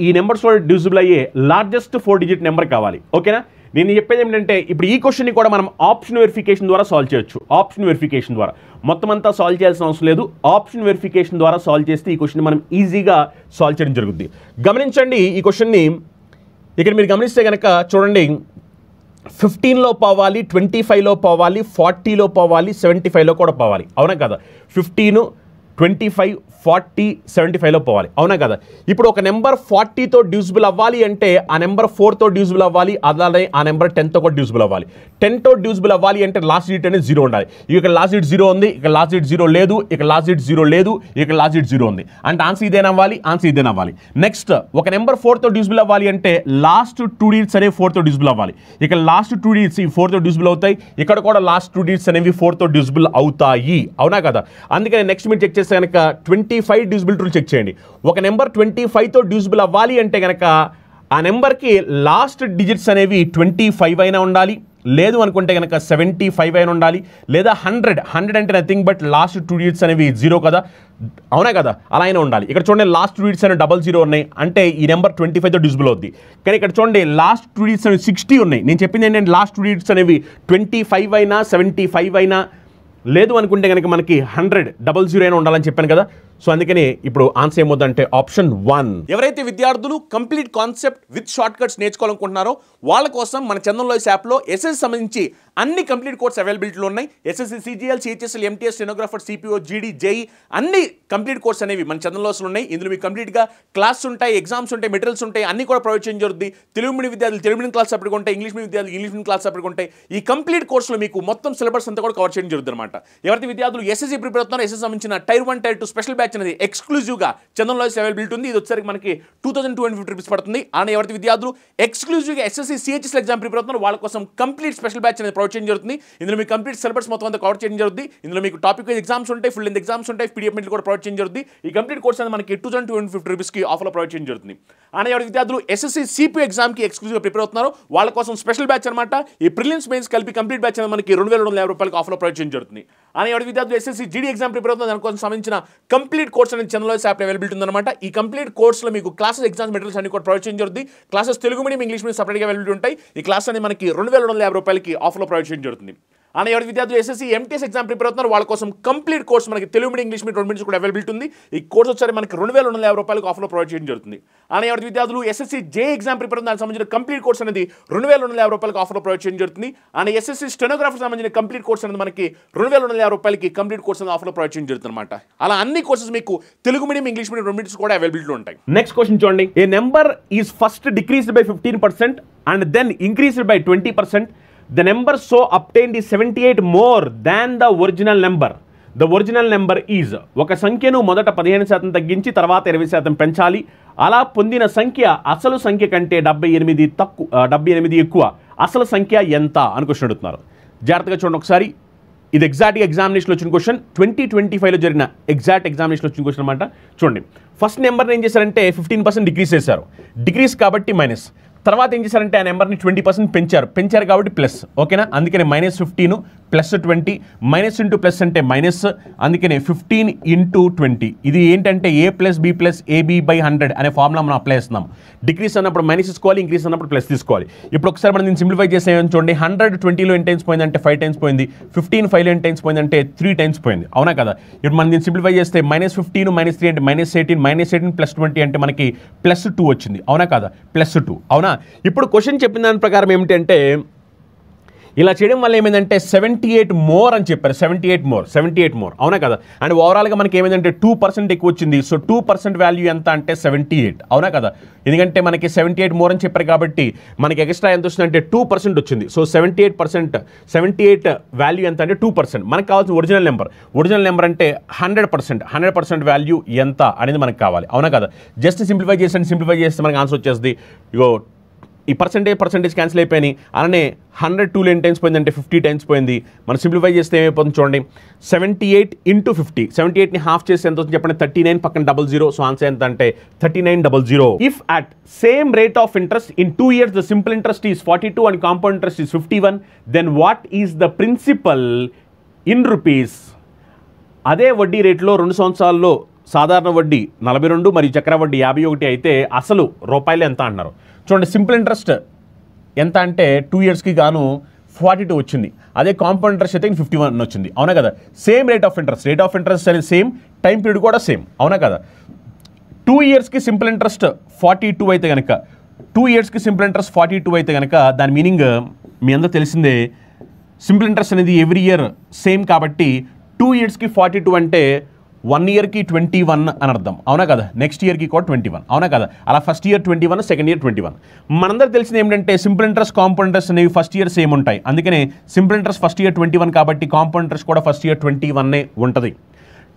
ఈ నెంబర్స్ డివిజిబుల్ అయ్యే లార్జెస్ట్ 4-digit నెంబర్ కావాలి, ఓకేనా? నేను చెప్పేది ఏంటంటే, ఇప్పుడు ఈ క్వశ్చన్ని కూడా మనం ఆప్షన్ వెరిఫికేషన్ ద్వారా సాల్వ్ చేయొచ్చు. ఆప్షన్ వెరిఫికేషన్ ద్వారా మొత్తం అంతా సాల్వ్ చేయాల్సిన అవసరం లేదు. ఆప్షన్ వెరిఫికేషన్ ద్వారా సాల్వ్ చేస్తే ఈ క్వశ్చన్ మనం ఈజీగా సాల్వ్ చేయడం జరుగుతుంది. గమనించండి ఈ క్వశ్చన్ని. ఇక్కడ మీరు గమనిస్తే కనుక చూడండి, 15లో పోవాలి, 25లో పోవాలి, 40లో పోవాలి, 75లో కూడా పోవాలి, అవునా కదా? 15, 25, 40, 75లో పోవాలి, అవునా కదా? ఇప్పుడు ఒక నెంబర్ 40తో డివిజిబుల్ అవ్వాలి అంటే ఆ నెంబర్ 4తో డివిజిబుల్ అవ్వాలి, అలానే ఆ నెంబర్ 10తో కూడా డివిజిబుల్ అవ్వాలి. 10తో డివిజిబుల్ అవ్వాలి అంటే లాస్ట్ డిజిట్ అనేది 0 ఉండాలి. ఇక్కడ లాస్ట్ డిజిట్ 0 ఉంది, ఇక్కడ లాస్ట్ డిజిట్ 0 లేదు, ఇక్కడ లాస్ట్ డిజిట్ 0 లేదు, ఇక్కడ లాస్ట్ డిజిట్ 0 ఉంది. అంటే ఆన్సర్ ఇదేనా అవ్వాలి? ఆన్సర్ ఇదేనా అవ్వాలి. నెక్స్ట్ ఒక నెంబర్ 4తో డివిజిబుల్ అవ్వాలి అంటే లాస్ట్ 2 డిజిట్స్ అనేవి 4తో డివిజిబుల్ అవ్వాలి. ఇక్కడ లాస్ట్ 2 డిజిట్స్ 4తో డివిజిబుల్ అవుతాయి, ఇక్కడ కూడా లాస్ట్ 2 డిజిట్స్ అనేవి 4తో డివిజిబుల్ అవుతాయి, అవునా కదా? అందుకని నెక్స్ట్ మీరు చెక్ చేస్తే కనుక 25 డివిజిబిలిటీ రూల్ చెక్ చేయండి. ఒక నెంబర్ 25తో డివిజిబుల్ అవ్వాలి అంటే కనుక ఆ నెంబర్కి లాస్ట్ డిజిట్స్ అనేవి 25 అయినా ఉండాలి, లేదు అనుకుంటే కనుక 75 అయినా ఉండాలి, లేదా 100 అంటే నథింగ్ బట్ లాస్ట్ 2 డిజిట్స్ అనేవి 0 కదా, అవునా కదా? అలా అయినా ఉండాలి. ఇక్కడ చూడండి లాస్ట్ 2 డిజిట్స్ అనేవి 00 ఉన్నాయి, అంటే ఈ నెంబర్ 25తో డివిజిబుల్ అవుద్ది. కానీ ఇక్కడ చూడండి లాస్ట్ 2 డిజిట్స్ అనేవి 60 ఉన్నాయి. నేను చెప్పింది ఏంటంటే లాస్ట్ 2 డిజిట్స్ అనేవి 25 అయినా 75 అయినా, లేదు అనుకుంటే కనుక మనకి 100 00 అయినా ఉండాలని చెప్పాను కదా. సో అందుకని ఇప్పుడు ఆన్సర్ ఏమవుతుందంటే ఆప్షన్ 1. ఎవరైతే విద్యార్థులు complete concept with shortcuts నేర్చుకోవాలనుకుంటున్నారో వాళ్ళ కోసం మన చందన్ లాయ్స్ యాప్లో ఎస్ఎస్సి సంబంధించి అన్ని కంప్లీట్ కోర్స్ అవైలబిలిటీలో ఉన్నాయి. SSC, CGL, CHSL, MTS, stenographer, CPO, జీడీ, జేఈ అన్ని కంప్లీట్ కోర్స్ అనేవి మన చందన్ లాయ్స్లో ఉన్నాయి. ఇందులో మీకు కంప్లీట్గా క్లాస్ ఉంటాయి, ఎగ్జామ్స్ ఉంటాయి, మెటీరియల్స్ ఉంటాయి, అన్ని కూడా ప్రొవైడ్ చేయడం జరుగుతుంది. తెలుగు మీడియం విద్యార్థులు తెలుగు మీడియం క్లాస్ సపరేట్గా ఉంటాయి, ఇంగ్లీష్ మీడియం విద్యార్థులు ఇంగ్లీష్ మీడియం క్లాస్ సపరేట్గా ఉంటాయి. ఈ కంప్లీట్ కోర్సులో మీకు మొత్తం సిలబస్ అంతా కూడా కవర్ చేయడం జరుగుతుంది అనమాట. ఎవరైతే విద్యార్థులు ఎస్ఎస్సి ప్రిపేర్ అవుతున్నారో ఎస్ఎస్సి సంబంధించిన టైర్ 1, టైర్ 2 స్పెషల్ బ్యాచ్ అనేది ఎక్స్క్లూజివ్గా చందన్ లాయ్స్ అవైలబిలిటీ ఉంది. ఇది వచ్చేసరికి మనకి 2250 రూపీస్ పడుతుంది. అలానే ఎవరైతే విద్యార్థులు ఎక్స్క్లూజివ్గా ఎస్ఎస్సి, సిహెచ్ఎస్ఎల్ ఎగ్జామ్ ప్రిపేర్ అవుతున్నారో వాళ్ళ కోసం కంప్లీట్ స్పెషల్ బ్యాచ్ అనేది ప్రొవైడ్ చేయడం జరుగుతుంది. ఇందులో మీకు కంప్లీట్ సిలబస్ మొత్తం అంతా కవర్ చేయడం జరుగుతుంది. ఇందులో మీకు టాపిక్ వైజ్ ఎగ్జామ్స్ ఉంటాయి, ఫుల్ లెంత్ ఎగ్జామ్స్ ఉంటాయి, పీడిఎఫ్ మెటీరియల్ కూడా ప్రొవైడ్ చేయడం జరుగుతుంది. ఈ కంప్లీట్ కోర్స్ అనేది మనకి 2250 రూపీస్కి ఆఫర్లో ప్రొవైడ్ చేయడం జరుగుతుంది. అలానే ఎవరైతే విద్యార్థులు ఎస్ఎస్సి, సిపిఓ ఎగ్జామ్కి ఎక్స్క్లూజివ్గా ప్రిపేర్ అవుతున్నారో వాళ్ళ కోసం స్పెషల్ బ్యాచ్ అనమాట. ఈ ప్రిలిమ్స్, మెయిన్స్ కలిపి కంప్లీట్ బ్యాచ్ అనేది మనకి 2250 రూపాయలకి ఆఫర్లో ప్రొవైడ్ చేయడం జరుగుతుంది. అలానే ఎవరైతే విద్యార్థులు ఎస్ఎస్సి, జీడీ ఎగ్జామ్ ప్రిపేర్ అవుతున్నారు దానికోసం సంబంధించిన కంప్లీట్ కోర్స్ అనేది చందన్ లాయ్స్ యాప్ అవైలబిలిటీ ఉందన్నమాట. ఈ కంప్లీట్ కోర్సులో మీకు క్లాసెస్, ఎగ్జామ్స్, మెటీరియల్స్ అన్ని కూడా ప్రొవైడ్ చేయడం జరుగుతుంది. Classes Telugu medium, English medium సపరేట్గా అవైలబిలిటీ ఉంటాయి. ఈ క్లాస్ అనేది మనకి 2250 రూపాయలకి ఆఫర్లో ప్రొవైడ్ చేయడం జరుగుతుంది. అలానే ఎవరి విద్యార్థులు ఎస్ఎస్సి, ఎంటీఎస్ ఎగ్జామ్ ప్రిపేర్ అవుతున్నారు వాళ్ళ కోసం కంప్లీట్ కోర్స్ మనకి Telugu medium, English medium 2 medium కూడా అవైలబిలిటీ ఉంది. ఈ కోర్స్ వచ్చారు మనకి 2250 రూపాయలకు ఆఫర్లో ప్రొవైడ్ చేయడం జరుగుతుంది. అలానే ఎవరి విద్యార్థులు ఎస్ఎస్సి, జే ఎగ్జామ్ ప్రిపేర్ అవుతున్న దానికి సంబంధించిన కంప్లీట్ కోర్స్ అనేది 2250 రూపాయలకు ఆఫర్లో ప్రొవైడ్ చేయడం జరుగుతుంది. అలానే ఎస్ఎస్సి స్టెనోగ్రాఫర్ సంబంధించిన కంప్లీట్ కోర్స్ అనేది మనకి 2250 రూపాయలకి కంప్లీట్ కోర్స్ అనేది ఆఫర్లో ప్రొవైడ్ చేయడం జరుగుతుంది అనమాట. అలా అన్ని కోర్సెస్ మీకు Telugu medium, English medium 2 medium కూడా అవైలబిలిటీ ఉంటాయి. నెక్స్ట్ క్వశ్చన్ చూడండి. A number is first decreased by 15% and then increased by 20% the number so obtained is 78 more than the original number. The original number is, ఒక సంఖ్యను మొదట 15% తగ్గించి తర్వాత 20% పెంచాలి. అలా పొందిన సంఖ్య అసలు సంఖ్య కంటే 78 ఎక్కువ. అసలు సంఖ్య ఎంత అని క్వశ్చన్ అడుగుతున్నారు. జాగ్రత్తగా చూడండి ఒకసారి. ఇది ఎగ్జాక్ట్గా ఎగ్జామినేషన్లో వచ్చిన క్వశ్చన్, 2025లో జరిగిన ఎగ్జాక్ట్ ఎగ్జామినేషన్లో వచ్చిన క్వశ్చన్ అనమాట. చూడండి, ఫస్ట్ నెంబర్ని ఏం చేశారంటే 15% డిక్రీస్ చేశారు. డిక్రీస్ కాబట్టి మైనస్. తర్వాత ఏం చేశారంటే ఆ నెంబర్ని 20% పెంచారు కాబట్టి ప్లస్. ఓకేనా, అందుకనే -15 + 20, మైనస్ ఇంటూ ప్లస్ అంటే మైనస్, అందుకనే 15 × 20. ఇది ఏంటంటే a + b + ab/100 అనే ఫార్ములా మనం అప్లై చేస్తున్నాం. డిక్రీస్ అన్నప్పుడు మైనస్ తీసుకోవాలి, ఇంక్రీస్ అన్నప్పుడు ప్లస్ తీసుకోవాలి. ఇప్పుడు ఒకసారి మనం దీన్ని సింప్లిఫై చేసేయని చూడండి. 100 20లో ఎన్ని టైమ్స్ పోయిందంటే 5 టైమ్స్ పోయింది. 15 5లో ఎన్ని టైమ్స్ పోయిందంటే 3 టైమ్స్ పోయింది. అవునా కదా. ఇప్పుడు మనం దీన్ని సింప్లిఫై చేస్తే -15 -3 అంటే -18, -18 + 20 అంటే మనకి +2 వచ్చింది. అవునా కదా, +2. అవునా. ఇప్పుడు క్వశ్చన్ చెప్పిన దాని ప్రకారం ఏమిటంటే ఇలా చేయడం వల్ల ఏమైందంటే 78 మోర్ అని చెప్పారు. 78 మోర్. అవునా కదా. అండ్ ఓవరాల్గా మనకి ఏమైందంటే 2% ఎక్కువ వచ్చింది. సో 2% వాల్యూ ఎంత అంటే 78. అవునా కదా. ఎందుకంటే మనకి 78 మోర్ అని చెప్పారు కాబట్టి మనకి ఎక్స్ట్రా ఎంత వచ్చిందంటే 2% వచ్చింది. సో 78 వాల్యూ ఎంత అంటే 2%. మనకు కావాల్సిన ఒరిజినల్ నెంబర్ అంటే 100% వాల్యూ ఎంత అనేది మనకు కావాలి. అవునా కదా. జస్ట్ సింప్లిఫై చేస్తే మనకి ఆన్సర్ వచ్చేస్తుంది. ఇగో ఈ పర్సెంటేజ్ క్యాన్సిల్ అయిపోయినాయి. అలానే 100 2లో ఎన్ని టైమ్స్ పోయిందంటే 50 టైమ్స్ పోయింది. మనం సింప్లిఫై చేస్తే ఏమైపోతుంది చూడండి. 78 × 50. 78ని హాఫ్ చేస్తే ఎంత వస్తుంది చెప్పండి. 39 పక్కన 00. సో ఆన్సర్ ఎంత అంటే 3900. If at same rate of interest in 2 years the simple interest is 42 and compound interest is 51, then what is the principal in rupees? అదే వడ్డీ రేట్లో 2 సంవత్సరాల్లో సాధారణ వడ్డీ 42 మరియు చక్ర వడ్డీ 51 అయితే అసలు రూపాయలు ఎంత అంటున్నారు. చూడండి, సింపుల్ ఇంట్రెస్ట్ ఎంత అంటే 2 yearsకి గాను 42 వచ్చింది. అదే కాంపౌండ్ ఇంట్రెస్ట్ అయితే 51 వచ్చింది. అవునా కదా. సేమ్ రేట్ ఆఫ్ ఇంట్రెస్ట్ అనేది సేమ్, టైం పీరియడ్ కూడా సేమ్. అవునా కదా. 2 yearsకి సింపుల్ ఇంట్రెస్ట్ 42 అయితే కనుక 2 yearsకి సింపుల్ ఇంట్రెస్ట్ 42 అయితే కనుక దాని మీనింగ్ మీ అందరూ తెలిసిందే. సింపుల్ ఇంట్రెస్ట్ అనేది ఎవ్రీ ఇయర్ సేమ్ కాబట్టి 2 yearsకి 42 అంటే 1 yearకి 21 అని అర్థం. అవునా కదా. నెక్స్ట్ ఇయర్కి కూడా 21. అవునా కదా. అలా ఫస్ట్ ఇయర్ 21, సెకండ్ ఇయర్ 21. మనందరూ తెలిసింది ఏంటంటే సింపుల్ ఇంట్రెస్ట్ కాంపౌండ్ ఇంట్రెస్ట్ అనేవి ఫస్ట్ ఇయర్ సేమ్ ఉంటాయి. అందుకనే సింపుల్ ఇంట్రెస్ట్ ఫస్ట్ ఇయర్ 21 కాబట్టి కాంపౌండ్ ఇంట్రెస్ట్ కూడా ఫస్ట్ ఇయర్ 21 ఉంటుంది.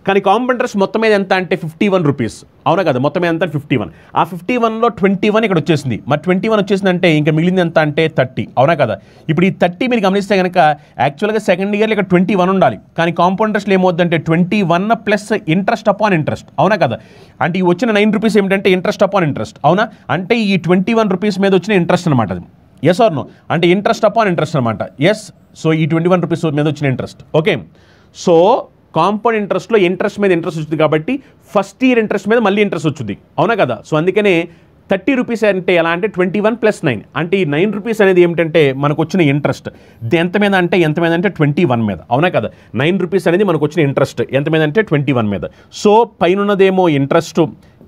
కానీ కాంపౌండ్ ఇంట్రెస్ట్ మొత్తం మీద ఎంత అంటే 51 రూపీస్. అవునా కదా. మొత్తం మీద ఎంత 51. ఆ 51లో 21 ఇక్కడ వచ్చేసింది. మరి 21 వచ్చేసింది అంటే ఇంకా మిగిలింది ఎంత అంటే 30. అవునా కదా. ఇప్పుడు ఈ 30 మీరు గమనిస్తే కనుక యాక్చువల్గా సెకండ్ ఇయర్లో ఇక్కడ 21 ఉండాలి. కానీ కాంపౌండ్ ఇంట్రెస్ట్లో ఏమవుతుందంటే 21 ప్లస్ ఇంట్రెస్ట్ అపాన్ ఇంట్రెస్ట్. అవునా కదా. అంటే ఈ వచ్చిన 9 రూపీస్ ఏమిటంటే ఇంట్రెస్ట్ అపాన్ ఇంట్రెస్ట్. అవునా. అంటే ఈ 21 రూపీస్ మీద వచ్చిన ఇంట్రెస్ట్ అనమాట అది. ఎస్ ఆర్ నో అంటే ఇంట్రెస్ట్ అపాన్ ఇంట్రెస్ట్ అనమాట. ఎస్. సో ఈ 21 రూపీస్ మీద వచ్చిన ఇంట్రెస్ట్. ఓకే. సో కాంపౌండ్ ఇంట్రెస్ట్లో ఇంట్రెస్ట్ మీద ఇంట్రెస్ట్ వచ్చింది కాబట్టి ఫస్ట్ ఇయర్ ఇంట్రెస్ట్ మీద మళ్ళీ ఇంట్రెస్ట్ వచ్చింది. అవునా కదా. సో అందుకనే 30 రూపీస్ అంటే ఎలా అంటే 21 + 9 అంటే ఈ 9 రూపీస్ అనేది ఏమిటంటే మనకు వచ్చిన ఇంట్రెస్ట్ ఎంత మీద అంటే 21 మీద. అవునా కదా. 9 రూపీస్ అనేది మనకు వచ్చిన ఇంట్రెస్ట్ ఎంత మీద అంటే 21 మీద. సో పైన ఉన్నదేమో ఇంట్రెస్ట్,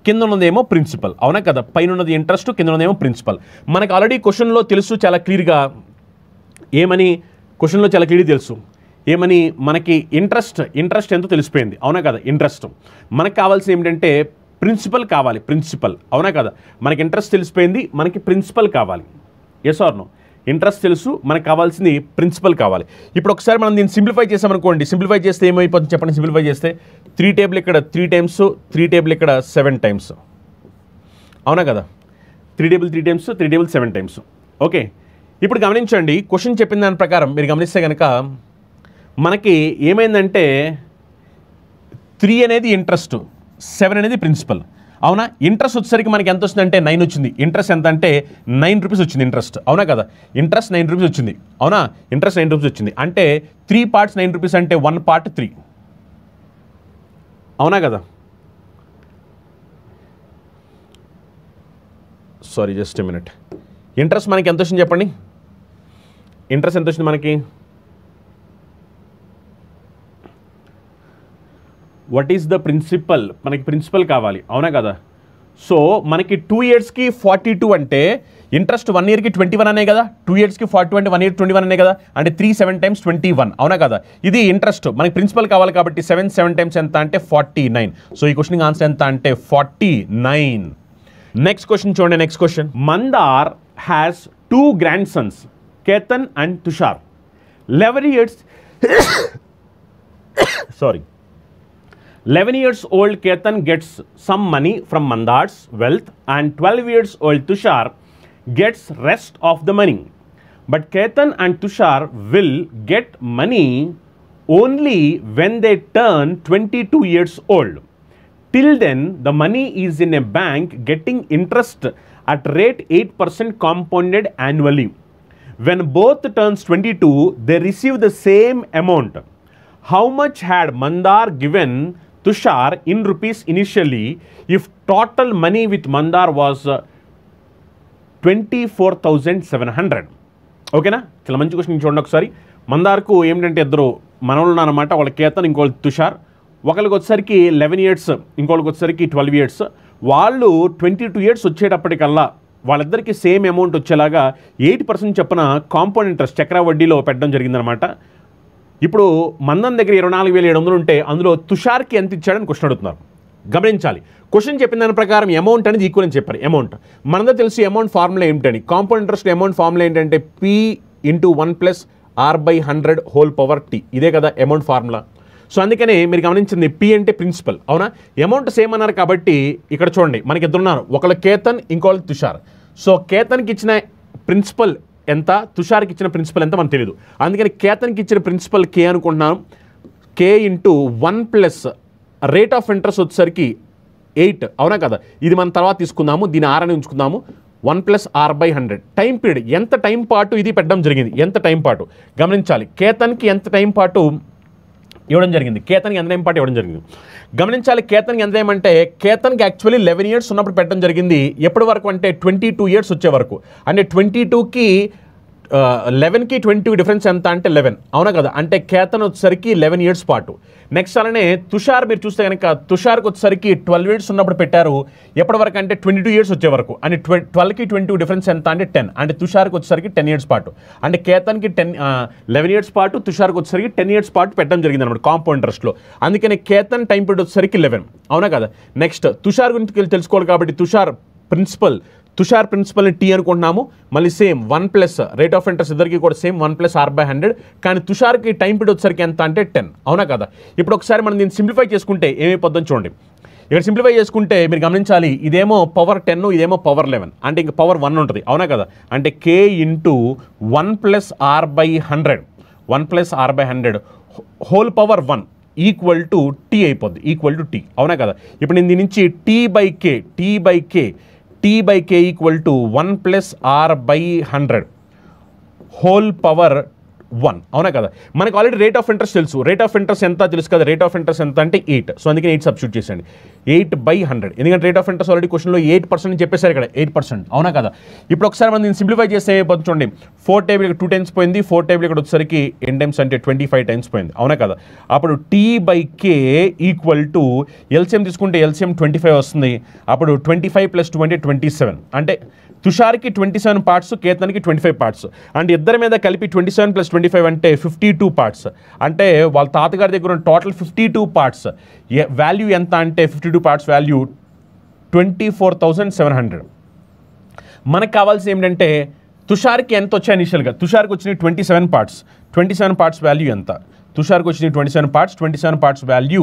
కింద ఉన్నదేమో ప్రిన్సిపల్. అవునా కదా. పైన ఉన్నది ఇంట్రెస్ట్, కింద ఉన్నదేమో ప్రిన్సిపల్. మనకు ఆల్రెడీ క్వశ్చన్లో తెలుసు చాలా క్లియర్గా ఏమని. క్వశ్చన్లో చాలా క్లియర్గా తెలుసు ఏమని. మనకి ఇంట్రెస్ట్ ఎంతో తెలిసిపోయింది. అవునా కదా. ఇంట్రెస్ట్ మనకు కావాల్సింది ఏమిటంటే ప్రిన్సిపల్ కావాలి. ప్రిన్సిపల్. అవునా కదా. మనకి ఇంట్రెస్ట్ తెలిసిపోయింది, మనకి ప్రిన్సిపల్ కావాలి. Yes or no. ఇంట్రెస్ట్ తెలుసు, మనకు కావాల్సింది ప్రిన్సిపల్ కావాలి. ఇప్పుడు ఒకసారి మనం దీన్ని సింప్లిఫై చేసామనుకోండి. సింప్లిఫై చేస్తే ఏమైపోతుంది చెప్పండి. సింప్లిఫై చేస్తే 3 టేబుల్ ఇక్కడ 3 టైమ్స్, 3 టేబుల్ ఇక్కడ 7 టైమ్స్. అవునా కదా. 3 table 3 times, 3 table 7 times. Okay. ఇప్పుడు గమనించండి, క్వశ్చన్ చెప్పిన దాని ప్రకారం మీరు గమనిస్తే కనుక మనకి ఏమైందంటే 3 అనేది ఇంట్రెస్ట్, 7 అనేది ప్రిన్సిపల్. అవునా. ఇంట్రెస్ట్ వచ్చేసరికి మనకి ఎంత వస్తుందంటే 9 వచ్చింది. ఇంట్రెస్ట్ ఎంత అంటే 9 రూపీస్ వచ్చింది ఇంట్రెస్ట్. అవునా కదా. ఇంట్రెస్ట్ 9 రూపీస్ వచ్చింది. అవునా. ఇంట్రెస్ట్ 9 రూపీస్ వచ్చింది అంటే 3 parts 9 రూపీస్ అంటే 1 part 3. అవునా కదా. Sorry just a minute. Interest మనకి ఎంత వచ్చింది చెప్పండి. ఇంట్రెస్ట్ ఎంత వచ్చింది మనకి. What is the principal? మనకి ప్రిన్సిపల్ కావాలి. అవునా కదా. సో మనకి 2 yearsకి 42 అంటే ఇంట్రెస్ట్ 1 yearకి 21 అనే కదా. 2 yearsకి 42 అంటే 1 year 21 అనే కదా. అంటే 3 7 times 21. అవునా కదా. ఇది ఇంట్రెస్ట్, మనకి ప్రిన్సిపల్ కావాలి కాబట్టి 7 times ఎంత అంటే 49. సో ఈ క్వశ్చన్కి ఆన్సర్ ఎంత అంటే 49. నెక్స్ట్ క్వశ్చన్ చూడండి. Next question. Mandar has 2 grandsons. Ketan and Tushar. 11 years, sorry. 11 years old Ketan gets some money from Mandar's wealth and 12 years old Tushar gets rest of the money. But Ketan and Tushar will get money only when they turn 22 years old. Till then, the money is in a bank getting interest at rate 8% compounded annually. When both turns 22, they receive the same amount. How much had Mandar given Tushar in rupees initially if total money with Mandar was 24,700? ఓకేనా, చాలా మంచి question చూడండి ఒకసారి. మందార్కు ఏమిటంటే ఇద్దరు మనవులు అన్నమాట, వాళ్ళ కేతన్ ఇంకోళ్ళు తుషార్. ఒకరికి వచ్చేసరికి 11 years, ఇంకోళ్ళకి వచ్చేసరికి 12 years. వాళ్ళు 22 years వచ్చేటప్పటికల్లా వాళ్ళిద్దరికి సేమ్ అమౌంట్ వచ్చేలాగా 8% చొప్పున కాంపౌండ్ ఇంట్రెస్ట్ చక్ర వడ్డీలో పెట్టడం జరిగిందనమాట. ఇప్పుడు మందన్ దగ్గర 24,700 ఉంటే అందులో తుషార్కి ఎంత ఇచ్చాడని క్వశ్చన్ అడుగుతున్నారు. గమనించాలి, క్వశ్చన్ చెప్పిన దాని ప్రకారం అమౌంట్ అనేది ఈక్వల్ అని చెప్పారు. అమౌంట్ మనందరూ తెలుసు అమౌంట్ ఫార్ములా ఏమిటని. కాంపౌండ్ ఇంట్రెస్ట్ అమౌంట్ ఫార్ములా ఏంటంటే P × 1 + R/100 whole power T. ఇదే కదా అమౌంట్ ఫార్ములా. సో అందుకనే మీరు గమనించింది P అంటే ప్రిన్సిపల్, అవునా? అమౌంట్ సేమ్ అన్నారు కాబట్టి ఇక్కడ చూడండి మనకి ఇద్దరు ఉన్నారు, ఒకళ్ళు కేతన్ ఇంకోళ్ళు తుషార్. సో కేతన్కి ఇచ్చిన ప్రిన్సిపల్ ఎంత, తుషార్కి ఇచ్చిన ప్రిన్సిపల్ ఎంత మనకు తెలియదు. అందుకని కేతన్కి ఇచ్చిన ప్రిన్సిపల్ K అనుకుంటున్నాను. K × 1 + రేట్ ఆఫ్ ఇంట్రెస్ట్ వచ్చేసరికి 8, అవునా కదా? ఇది మనం తర్వాత తీసుకుందాము, దీని R అని ఉంచుకుందాము. 1 + R/100 టైం పీరియడ్ ఎంత టైం పాటు ఇది పెట్టడం జరిగింది, ఎంత టైం పాటు గమనించాలి. కేతన్కి ఎంత టైం పాటు ఇవ్వడం జరిగింది, కేతన్కి ఎంత టైం పాటు ఇవ్వడం జరిగింది గమనించాలి. కేతన్కి ఎంత ఏమంటే కేతన్కి యాక్చువల్లీ 11 years ఉన్నప్పుడు పెట్టడం జరిగింది. ఎప్పటి వరకు అంటే 22 years వచ్చే వరకు. అంటే 22కి 11కి 22 డిఫరెన్స్ ఎంత అంటే 11, అవునా కదా? అంటే కేతన్ వచ్చేసరికి 11 years పాటు. నెక్స్ట్ అలానే తుషార్ మీరు చూస్తే కనుక తుషార్కి వచ్చేసరికి 12 years ఉన్నప్పుడు పెట్టారు. ఎప్పటి వరకు అంటే 22 years వచ్చే వరకు. అంటే 12కి 22 డిఫరెన్స్ ఎంత అంటే 10. అంటే తుషార్కి వచ్చేసరికి 10 years పాటు. అంటే కేతన్కి 11 years పాటు, తుషార్కి వచ్చేసరికి 10 years పాటు పెట్టడం జరిగింది అనమాట కాంపౌండ్ ఇంట్రెస్ట్లో. అందుకని కేతన్ టైం పీరియడ్ వచ్చేసరికి 11, అవునా కదా? నెక్స్ట్ తుషార్ గురించి తెలుసుకోవాలి కాబట్టి తుషార్ ప్రిన్సిపల్ T అనుకుంటున్నాము. మళ్ళీ సేమ్ 1 + రేట్ ఆఫ్ ఇంట్రెస్ట్ ఇద్దరికి కూడా సేమ్ 1 + R/100. కానీ తుషార్కి టైం పీరియడ్ వచ్చేసరికి ఎంత అంటే 10, అవునా కదా? ఇప్పుడు ఒకసారి మనం దీన్ని సింప్లిఫై చేసుకుంటే ఏమైపోద్దని చూడండి. ఇక్కడ సింప్లిఫై చేసుకుంటే మీరు గమనించాలి, ఇదేమో పవర్ 10, ఇదేమో పవర్ 11, అంటే ఇంకా పవర్ 1 ఉంటుంది, అవునా కదా? అంటే K × 1 + R/100 1 + R/100 whole power 1 equal to T అయిపోద్ది, ఈక్వల్ టు T, అవునా కదా? ఇప్పుడు నేను దీని నుంచి T/K equal to 1 + R/100 whole power 1, అవునా కదా? మనకు ఆల్రెడీ రేట్ ఆఫ్ ఇంట్రెస్ట్ తెలుసు. రేట్ ఆఫ్ ఇంట్రెస్ట్ ఎంత తెలుసు కదా? రేట్ ఆఫ్ ఇంట్రెస్ట్ ఎంత అంటే 8. సో అందుకే 8 సబ్స్టిట్యూట్ చేసేయండి. 8/100, ఎందుకంటే రేట్ ఆఫ్ ఇంట్రెస్ట్ ఆల్రెడీ క్వశ్చన్లో 8% అని చెప్పేశారు ఇక్కడ, 8%, అవునా కదా? ఇప్పుడు ఒకసారి మనం దీన్ని సింప్లిఫై చేస్తే ఏమైపోతుంది చూడండి. 4 టేబుల్ ఇక్కడ 2 times పోయింది, 4 టేబుల్ ఇక్కడ వచ్చేసరికి ఎన్ టైమ్స్ అంటే 25 times పోయింది, అవునా కదా? అప్పుడు T/K ఈక్వల్ టు ఎల్సిఎం తీసుకుంటే ఎల్సిఎం 25 వస్తుంది. అప్పుడు 25 + 2 అంటే 27. అంటే తుషార్కి 27 parts, కేతన్కి 25 parts. అంటే ఇద్దరి మీద కలిపి 27 + 25 అంటే 52 parts. అంటే వాళ్ళ తాతగారి దగ్గర ఉన్న టోటల్ 52 parts వాల్యూ ఎంత అంటే 52 parts వాల్యూ 24,700. మనకు కావాల్సింది ఏంటంటే తుషార్కి ఎంత వచ్చాయి ఇనిషియల్గా. తుషార్కి వచ్చినాయి 27 parts. 27 parts వాల్యూ ఎంత? తుషార్కి వచ్చినాయి 27 parts వాల్యూ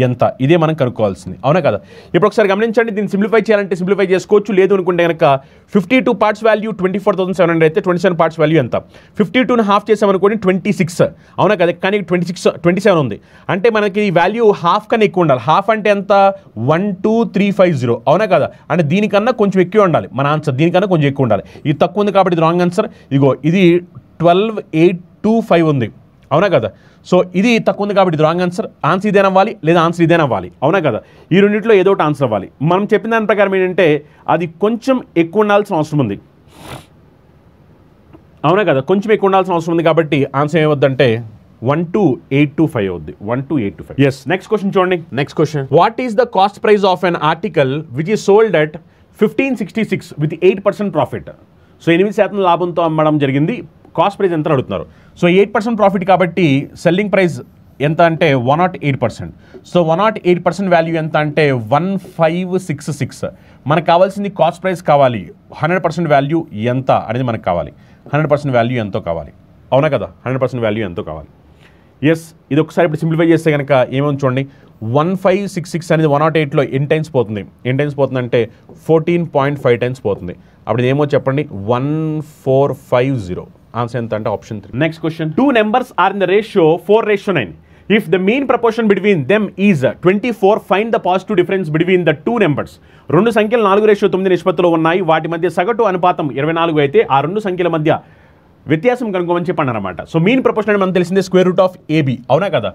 ఎంత? ఇదే మనం కనుక్కోవాల్సింది, అవునా కదా? ఇప్పుడు ఒకసారి గమనించండి, దీన్ని సింప్లిఫై చేయాలంటే సింప్లిఫై చేసుకోవచ్చు, లేదు అనుకుంటే కనుక 52 parts వాల్యూ 24,700 అయితే 27 parts వాల్యూ ఎంత? 52ని హాఫ్ చేసామనుకోండి 26, అవునా కదా? కానీ 27 ఉంది. అంటే మనకి ఈ వాల్యూ హాఫ్ కన్నా ఎక్కువ ఉండాలి. హాఫ్ అంటే ఎంత? 12350, అవునా కదా? అంటే దీనికన్నా కొంచెం ఎక్కువ ఉండాలి మన ఆన్సర్, దీనికన్నా కొంచెం ఎక్కువ ఉండాలి. ఇది తక్కువ ఉంది కాబట్టి ఇది రాంగ్ ఆన్సర్. ఇగో ఇది 12,825 ఉంది, అవునా కదా? సో ఇది తక్కువ ఉంది కాబట్టి ఇది రాంగ్ ఆన్సర్. ఆన్సర్ ఇదేనా అవ్వాలి, లేదా ఆన్సర్ ఇదేనా అవ్వాలి, అవునా కదా? ఈ రెండింటిలో ఏదో ఒకటి ఆన్సర్ అవ్వాలి. మనం చెప్పిన దాని ప్రకారం ఏంటంటే అది కొంచెం ఎక్కువ ఉండాల్సిన అవసరం ఉంది, అవునా కదా? కొంచెం ఎక్కువ ఉండాల్సిన అవసరం ఉంది కాబట్టి ఆన్సర్ ఏమవుద్దంటే 12,825 అవుద్ది. 12,825. ఎస్, నెక్స్ట్ క్వశ్చన్ చూడండి. Next question, what is the cost price of an article which is sold at 1566 with 8% profit? So 8% లాభంతో అమ్మడం జరిగింది. కాస్ట్ ప్రైస్ ఎంత అడుగుతున్నారు. సో 8% ప్రాఫిట్ కాబట్టి సెల్లింగ్ ప్రైస్ ఎంత అంటే 108%. సో 108% వాల్యూ ఎంత అంటే 1566. మనకు కావాల్సింది కాస్ట్ ప్రైస్ కావాలి, 100% వాల్యూ ఎంత అనేది మనకు కావాలి. 100% వాల్యూ ఎంతో కావాలి, అవునా కదా? 100% వాల్యూ ఎంతో కావాలి. ఎస్, ఇది ఒకసారి ఇప్పుడు సింప్లిఫై చేస్తే కనుక ఏమేమి చూడండి, 1566 అనేది 108లో ఎన్ని టైమ్స్ పోతుంది? ఎన్ని టైమ్స్ పోతుందంటే 14.5 టైమ్స్ పోతుంది. అప్పుడు ఏమో చెప్పండి, 1450. ఆన్సర్ ఎంత అంటే option 3. Next question, 2 numbers are in the ratio 4:9. If the mean proportion between them is 24, find the positive difference between the 2 numbers. రెండు సంఖ్యలు 4:9 నిష్పత్తిలో ఉన్నాయి, వాటి మధ్య సగటు అనుపాతం 24 అయితే ఆ రెండు సంఖ్యల మధ్య వ్యత్యాసం కనుక్కోమని చెప్పండి. సో మీన్ ప్రపోర్షన్ అంటే మనకు తెలిసిందే స్క్వేర్ రూట్ ఆఫ్ AB, అవునా కదా?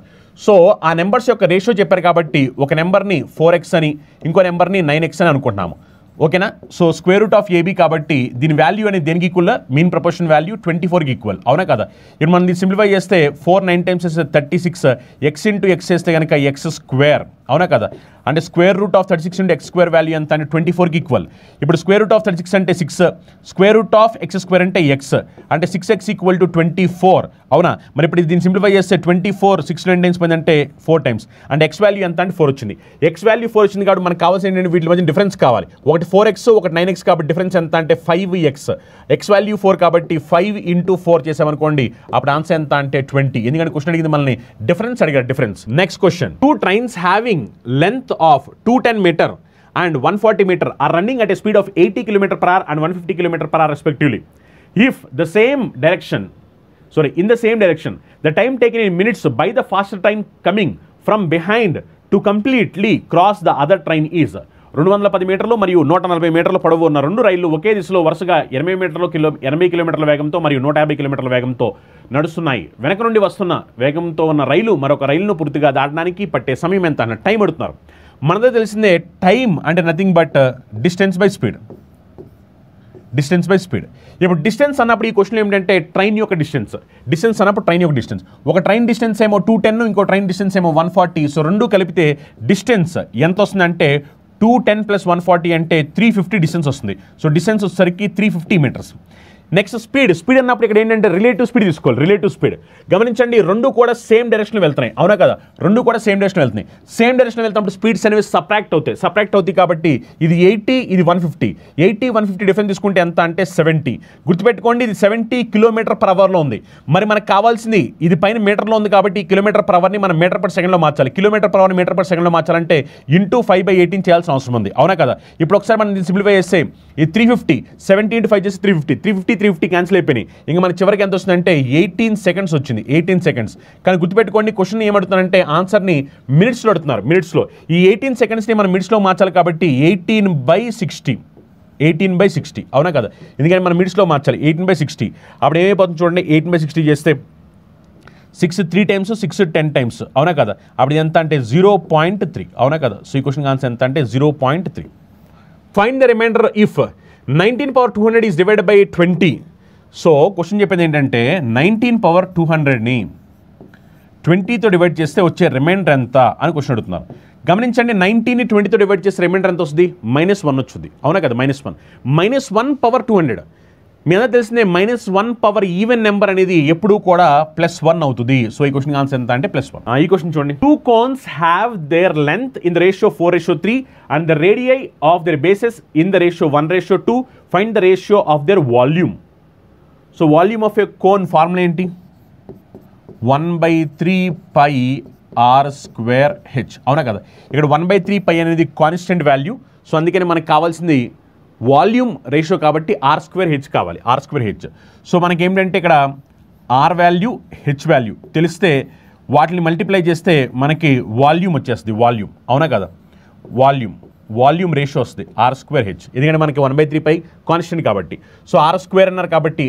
సో ఆ నెంబర్స్ యొక్క రేషియో చెప్పారు కాబట్టి ఒక నెంబర్ని 4x అని ఇంకో నెంబర్ని 9x అని అనుకుంటున్నాము, ఓకేనా? So square root of AB కాబట్టి దీని వాల్యూ అనేది దేనికి ఈక్వల్? మీన్ ప్రపోర్షన్ వాల్యూ 24కి ఈక్వల్, అవునా కదా? ఇప్పుడు మనం దీన్ని సింప్లిఫై చేస్తే 4 9 టైమ్స్ చేస్తే 36, x ఇంటూ x చేస్తే కనుక x స్క్వేర్, అవునా కదా? అంటే square root of 36 into x square value ఎంత అంటే 24కి ఈక్వల్. ఇప్పుడు స్క్వేర్ రూట్ ఆఫ్ 36 అంటే 6, square root of x square అంటే x, అంటే 6x ఈక్వల్ టు 24, అవునా? మరి ఇప్పుడు దీన్ని సింప్లిఫై చేస్తే 24 6 9 టైమ్స్ పోయిందంటే 4 టైమ్స్, అంటే x వాల్యూ ఎంత అంటే 4 వచ్చింది. x వాల్యూ 4 వచ్చింది కాబట్టి మనకు కావాల్సిన ఏంటంటే వీటి మధ్య డిఫరెన్స్ కావాలి. ఒకటి 4x ఒకటి 9x కాబట్టి డిఫరెన్స్ ఎంత అంటే 5x. x వాల్యూ 4 కాబట్టి 5 ఇంటూ 4 చేసామనుకోండి, అప్పుడు ఆన్సర్ ఎంత అంటే 20. ఎందుకంటే క్వశ్చన్ అడిగింది మనల్ని డిఫరెన్స్ అడిగారు, difference. Next question, 2 trains having length of 210 meter and 140 meter are running at a speed of 80 km/h and 150 km/h respectively. If the same direction, in the same direction, the time taken in minutes by the faster train coming from behind to completely cross the other train is 210 మీటర్లు మరియు 140 మీటర్ల పొడవు ఉన్న రెండు రైళ్లు ఒకే దిశలో వరుసగా 80 కిలోమీటర్ల వేగంతో మరియు 150 కిలోమీటర్ల వేగంతో నడుస్తున్నాయి. వెనక నుండి వస్తున్న వేగంతో ఉన్న రైలు మరొక రైలును పూర్తిగా దాటడానికి పట్టే సమయం ఎంత అన్న టైం అడుగుతున్నారు. మనదే తెలిసిందే టైం అంటే nothing but distance by speed. Distance by speed. ఇప్పుడు డిస్టెన్స్ అన్నప్పుడు ఈ క్వశ్చన్ ఏంటంటే ట్రైన్ యొక్క డిస్టెన్స్. డిస్టెన్స్ అన్నప్పుడు ట్రైన్ యొక్క డిస్టెన్స్. ఒక ట్రైన్ డిస్టెన్స్ ఏమో 210, ఇంకో ట్రైన్ డిస్టెన్స్ ఏమో 140. సో రెండు కలిపితే డిస్టెన్స్ ఎంత వస్తుందంటే 210 + 140 అంటే 350 డిస్టెన్స్ వస్తుంది. సో డిస్టెన్స్ వచ్చేసరికి 350 మీటర్స్. Next speed. స్పీడ్ అన్నప్పుడు ఇక్కడ ఏంటంటే రిలేటివ్ స్పీడ్ తీసుకోవాలి. రిలేటివ్ స్పీడ్ గమనించండి, రెండు కూడా సేమ్ డైరెక్షన్ వెళ్తున్నాయి, అవునా కదా? రెండు కూడా సేమ్ డైరెక్షన్ వెళ్తున్నాయి. సేమ్ డైరెక్షన్ వెళ్తున్నప్పుడు స్పీడ్స్ అనేవి సబ్ట్రాక్ట్ అవుతాయి కాబట్టి ఇది 80, ఇది 150. 80 150 డిఫరెన్స్ తీసుకుంటే ఎంత అంటే 70. గుర్తుపెట్టుకోండి, ఇది 70 km/hలో ఉంది. మరి మనకు కావాల్సింది ఇది పైన మీటర్లో ఉంది కాబట్టి km/hని మనం మీటర్/సెకండ్లో మార్చాలి. km/hని మీటర్/సెకండ్లో మార్చాలంటే ఇంటూ 5/18 చేయాల్సిన అవసరం ఉంది, అవునా కదా? ఇప్పుడు ఒకసారి మనం దీన్ని సింప్లిఫై చేస్తే ఇది 350, 70 × 5 చేసి 350 క్యాన్సిల్ అయిపోయినాయి. ఇంకా మనకి చివరికి ఎంత వస్తుందంటే 18 సెకండ్స్ వచ్చింది. 18 సెకండ్స్. కానీ గుర్తుపెట్టుకోండి, క్వశ్చన్ ఏమడుతున్నారంటే ఆన్సర్ని మినిట్స్లో అడుగుతున్నారు. మినిట్స్లో ఈ 18 సెకండ్స్ని మనం మినిట్స్లో మార్చాలి కాబట్టి 18/60, అవునా కదా? ఎందుకంటే మనం మినిట్స్లో మార్చాలి 18/60. అప్పుడు ఏమైపోతుంది చూడండి, 18/60 చేస్తే 6 3 టైమ్స్, 6 10 టైమ్స్, అవునా కదా? అప్పుడు ఎంత అంటే 0.3, అవునా కదా? సో ఈ క్వశ్చన్ ఆన్సర్ ఎంత అంటే 0.3. Find the remainder if 19/200 is divided by 20. So question చెప్పేది ఏంటంటే 19/200ని 20తో డివైడ్ చేస్తే వచ్చే రిమైండర్ ఎంత అని క్వశ్చన్ అడుగుతున్నారు. గమనించండి, 19ని 20తో డివైడ్ చేస్తే రిమైండర్ ఎంత వస్తుంది? -1 వచ్చింది, అవునా కదా? -1. -1/200 మీ అందరూ తెలిసిందే. -1 పవర్ ఈవెన్ నెంబర్ అనేది ఎప్పుడూ కూడా +1 అవుతుంది. సో ఈ క్వశ్చన్ ఆన్సర్ ఎంత అంటే +1. ఈ క్వశ్చన్ చూడండి, 2 cones have their length in the ratio 4:3 and the radii of their bases in the ratio 1:2. Find the ratio of their volume. So volume of A cone formula ఏంటి? 1/3πr²h, అవునా కదా? ఇక్కడ 1/3π అనేది constant value. So అందుకని మనకు కావాల్సింది volume ratio కాబట్టి r²h కావాలి, r²h. సో మనకి ఏంటంటే ఇక్కడ r వాల్యూ, h వాల్యూ తెలిస్తే వాటిని మల్టిప్లై చేస్తే మనకి వాల్యూమ్ వచ్చేస్తుంది. వాల్యూమ్, అవునా కదా? వాల్యూమ్ రేషియో వస్తుంది r²h. ఎందుకంటే మనకి 1/3π కాన్స్టెంట్ కాబట్టి. సో r² అన్నారు కాబట్టి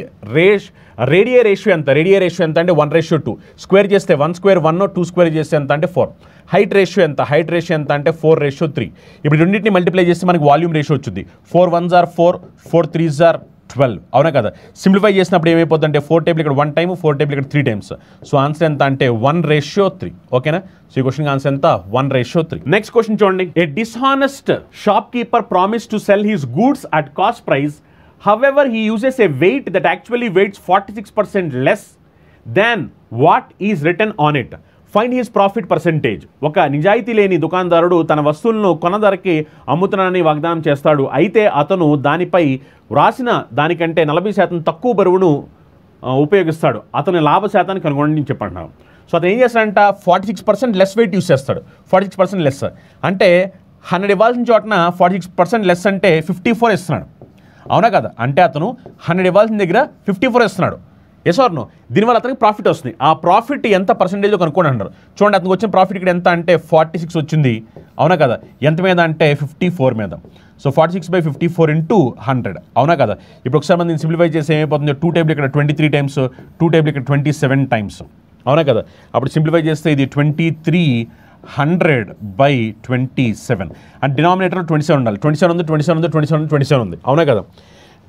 రేడియే రేషియో ఎంత? రేడియే రేషియో ఎంత అంటే 1:2. స్క్వేర్ చేస్తే 1² 1, 2² చేస్తే ఎంత అంటే 4. హైట్ రేషియో ఎంత? హైట్ రేషియో ఎంత అంటే 4:3. ఇప్పుడు రెండింటిని మల్టిప్లై చేస్తే మనకి వాల్యూమ్ రేషియో వచ్చింది. 4 1s are 4, 4 3s are 12, అవునా కదా? సింప్లిఫై చేసినప్పుడు ఏమైపోతుంది అంటే 4 టేబుల్ ఇక్కడ 1 టైమ్, 4 టేబుల్ ఇక్కడ 3 టైమ్స్. సో ఆన్సర్ ఎంత అంటే 1:3, ఓకేనా? సో ఈ క్వశ్చన్ ఆన్సర్ ఎంత? 1:3. నెక్స్ట్ క్వశ్చన్ చూడండి, a dishonest shopkeeper promise to sell his goods at cost price. However, he uses a weight that actually weighs 46% less than what is written on it. Find his profit percentage. ఒక నిజాయితీ లేని దుకాణదారుడు తన వస్తువులను కొన ధరకి అమ్ముతున్నానని వాగ్దానం చేస్తాడు. అయితే అతను దానిపై వ్రాసిన దానికంటే 40% తక్కువ బరువును ఉపయోగిస్తాడు, అతని లాభ శాతాన్ని కనుగొనండి అని చెప్పంటున్నాను. సో అతను ఏం చేస్తాడంట 46% లెస్ వెయిట్ యూస్ చేస్తాడు. 46% లెస్ అంటే 100 ఇవ్వాల్సిన చోటన 46% లెస్ అంటే 54 ఇస్తున్నాడు. అవునా కదా? అంటే అతను 100 ఇవ్వాల్సిన దగ్గర 54 ఇస్తున్నాడు. Yes or no? దీనివల్ల అతనికి ప్రాఫిట్ వస్తుంది. ఆ ప్రాఫిట్ ఎంత పర్సెంటేజ్లో కనుక్కోండి అంటారు. చూడండి, అతనికి వచ్చిన ప్రాఫిట్ ఇక్కడ ఎంత అంటే 46 వచ్చింది. అవునా కదా? ఎంత మీద అంటే 54 మీద. So 46/54 into 100. అవునా కదా? ఇప్పుడు ఒకసారి మనం సింప్లిఫై చేసి ఏమైపోతుంది, 2 టేబుల్ ఇక్కడ 23 టైమ్స్, 2 టేబుల్ ఇక్కడ 27 టైమ్స్. అవునా కదా? అప్పుడు సింప్లిఫై చేస్తే ఇది 2300/27 అండ్ డినామినేటర్ 27 ఉండాలి. 27 ఉంది, 27 ఉంది, 27 ఉంది, 27 ఉంది. అవునా కదా?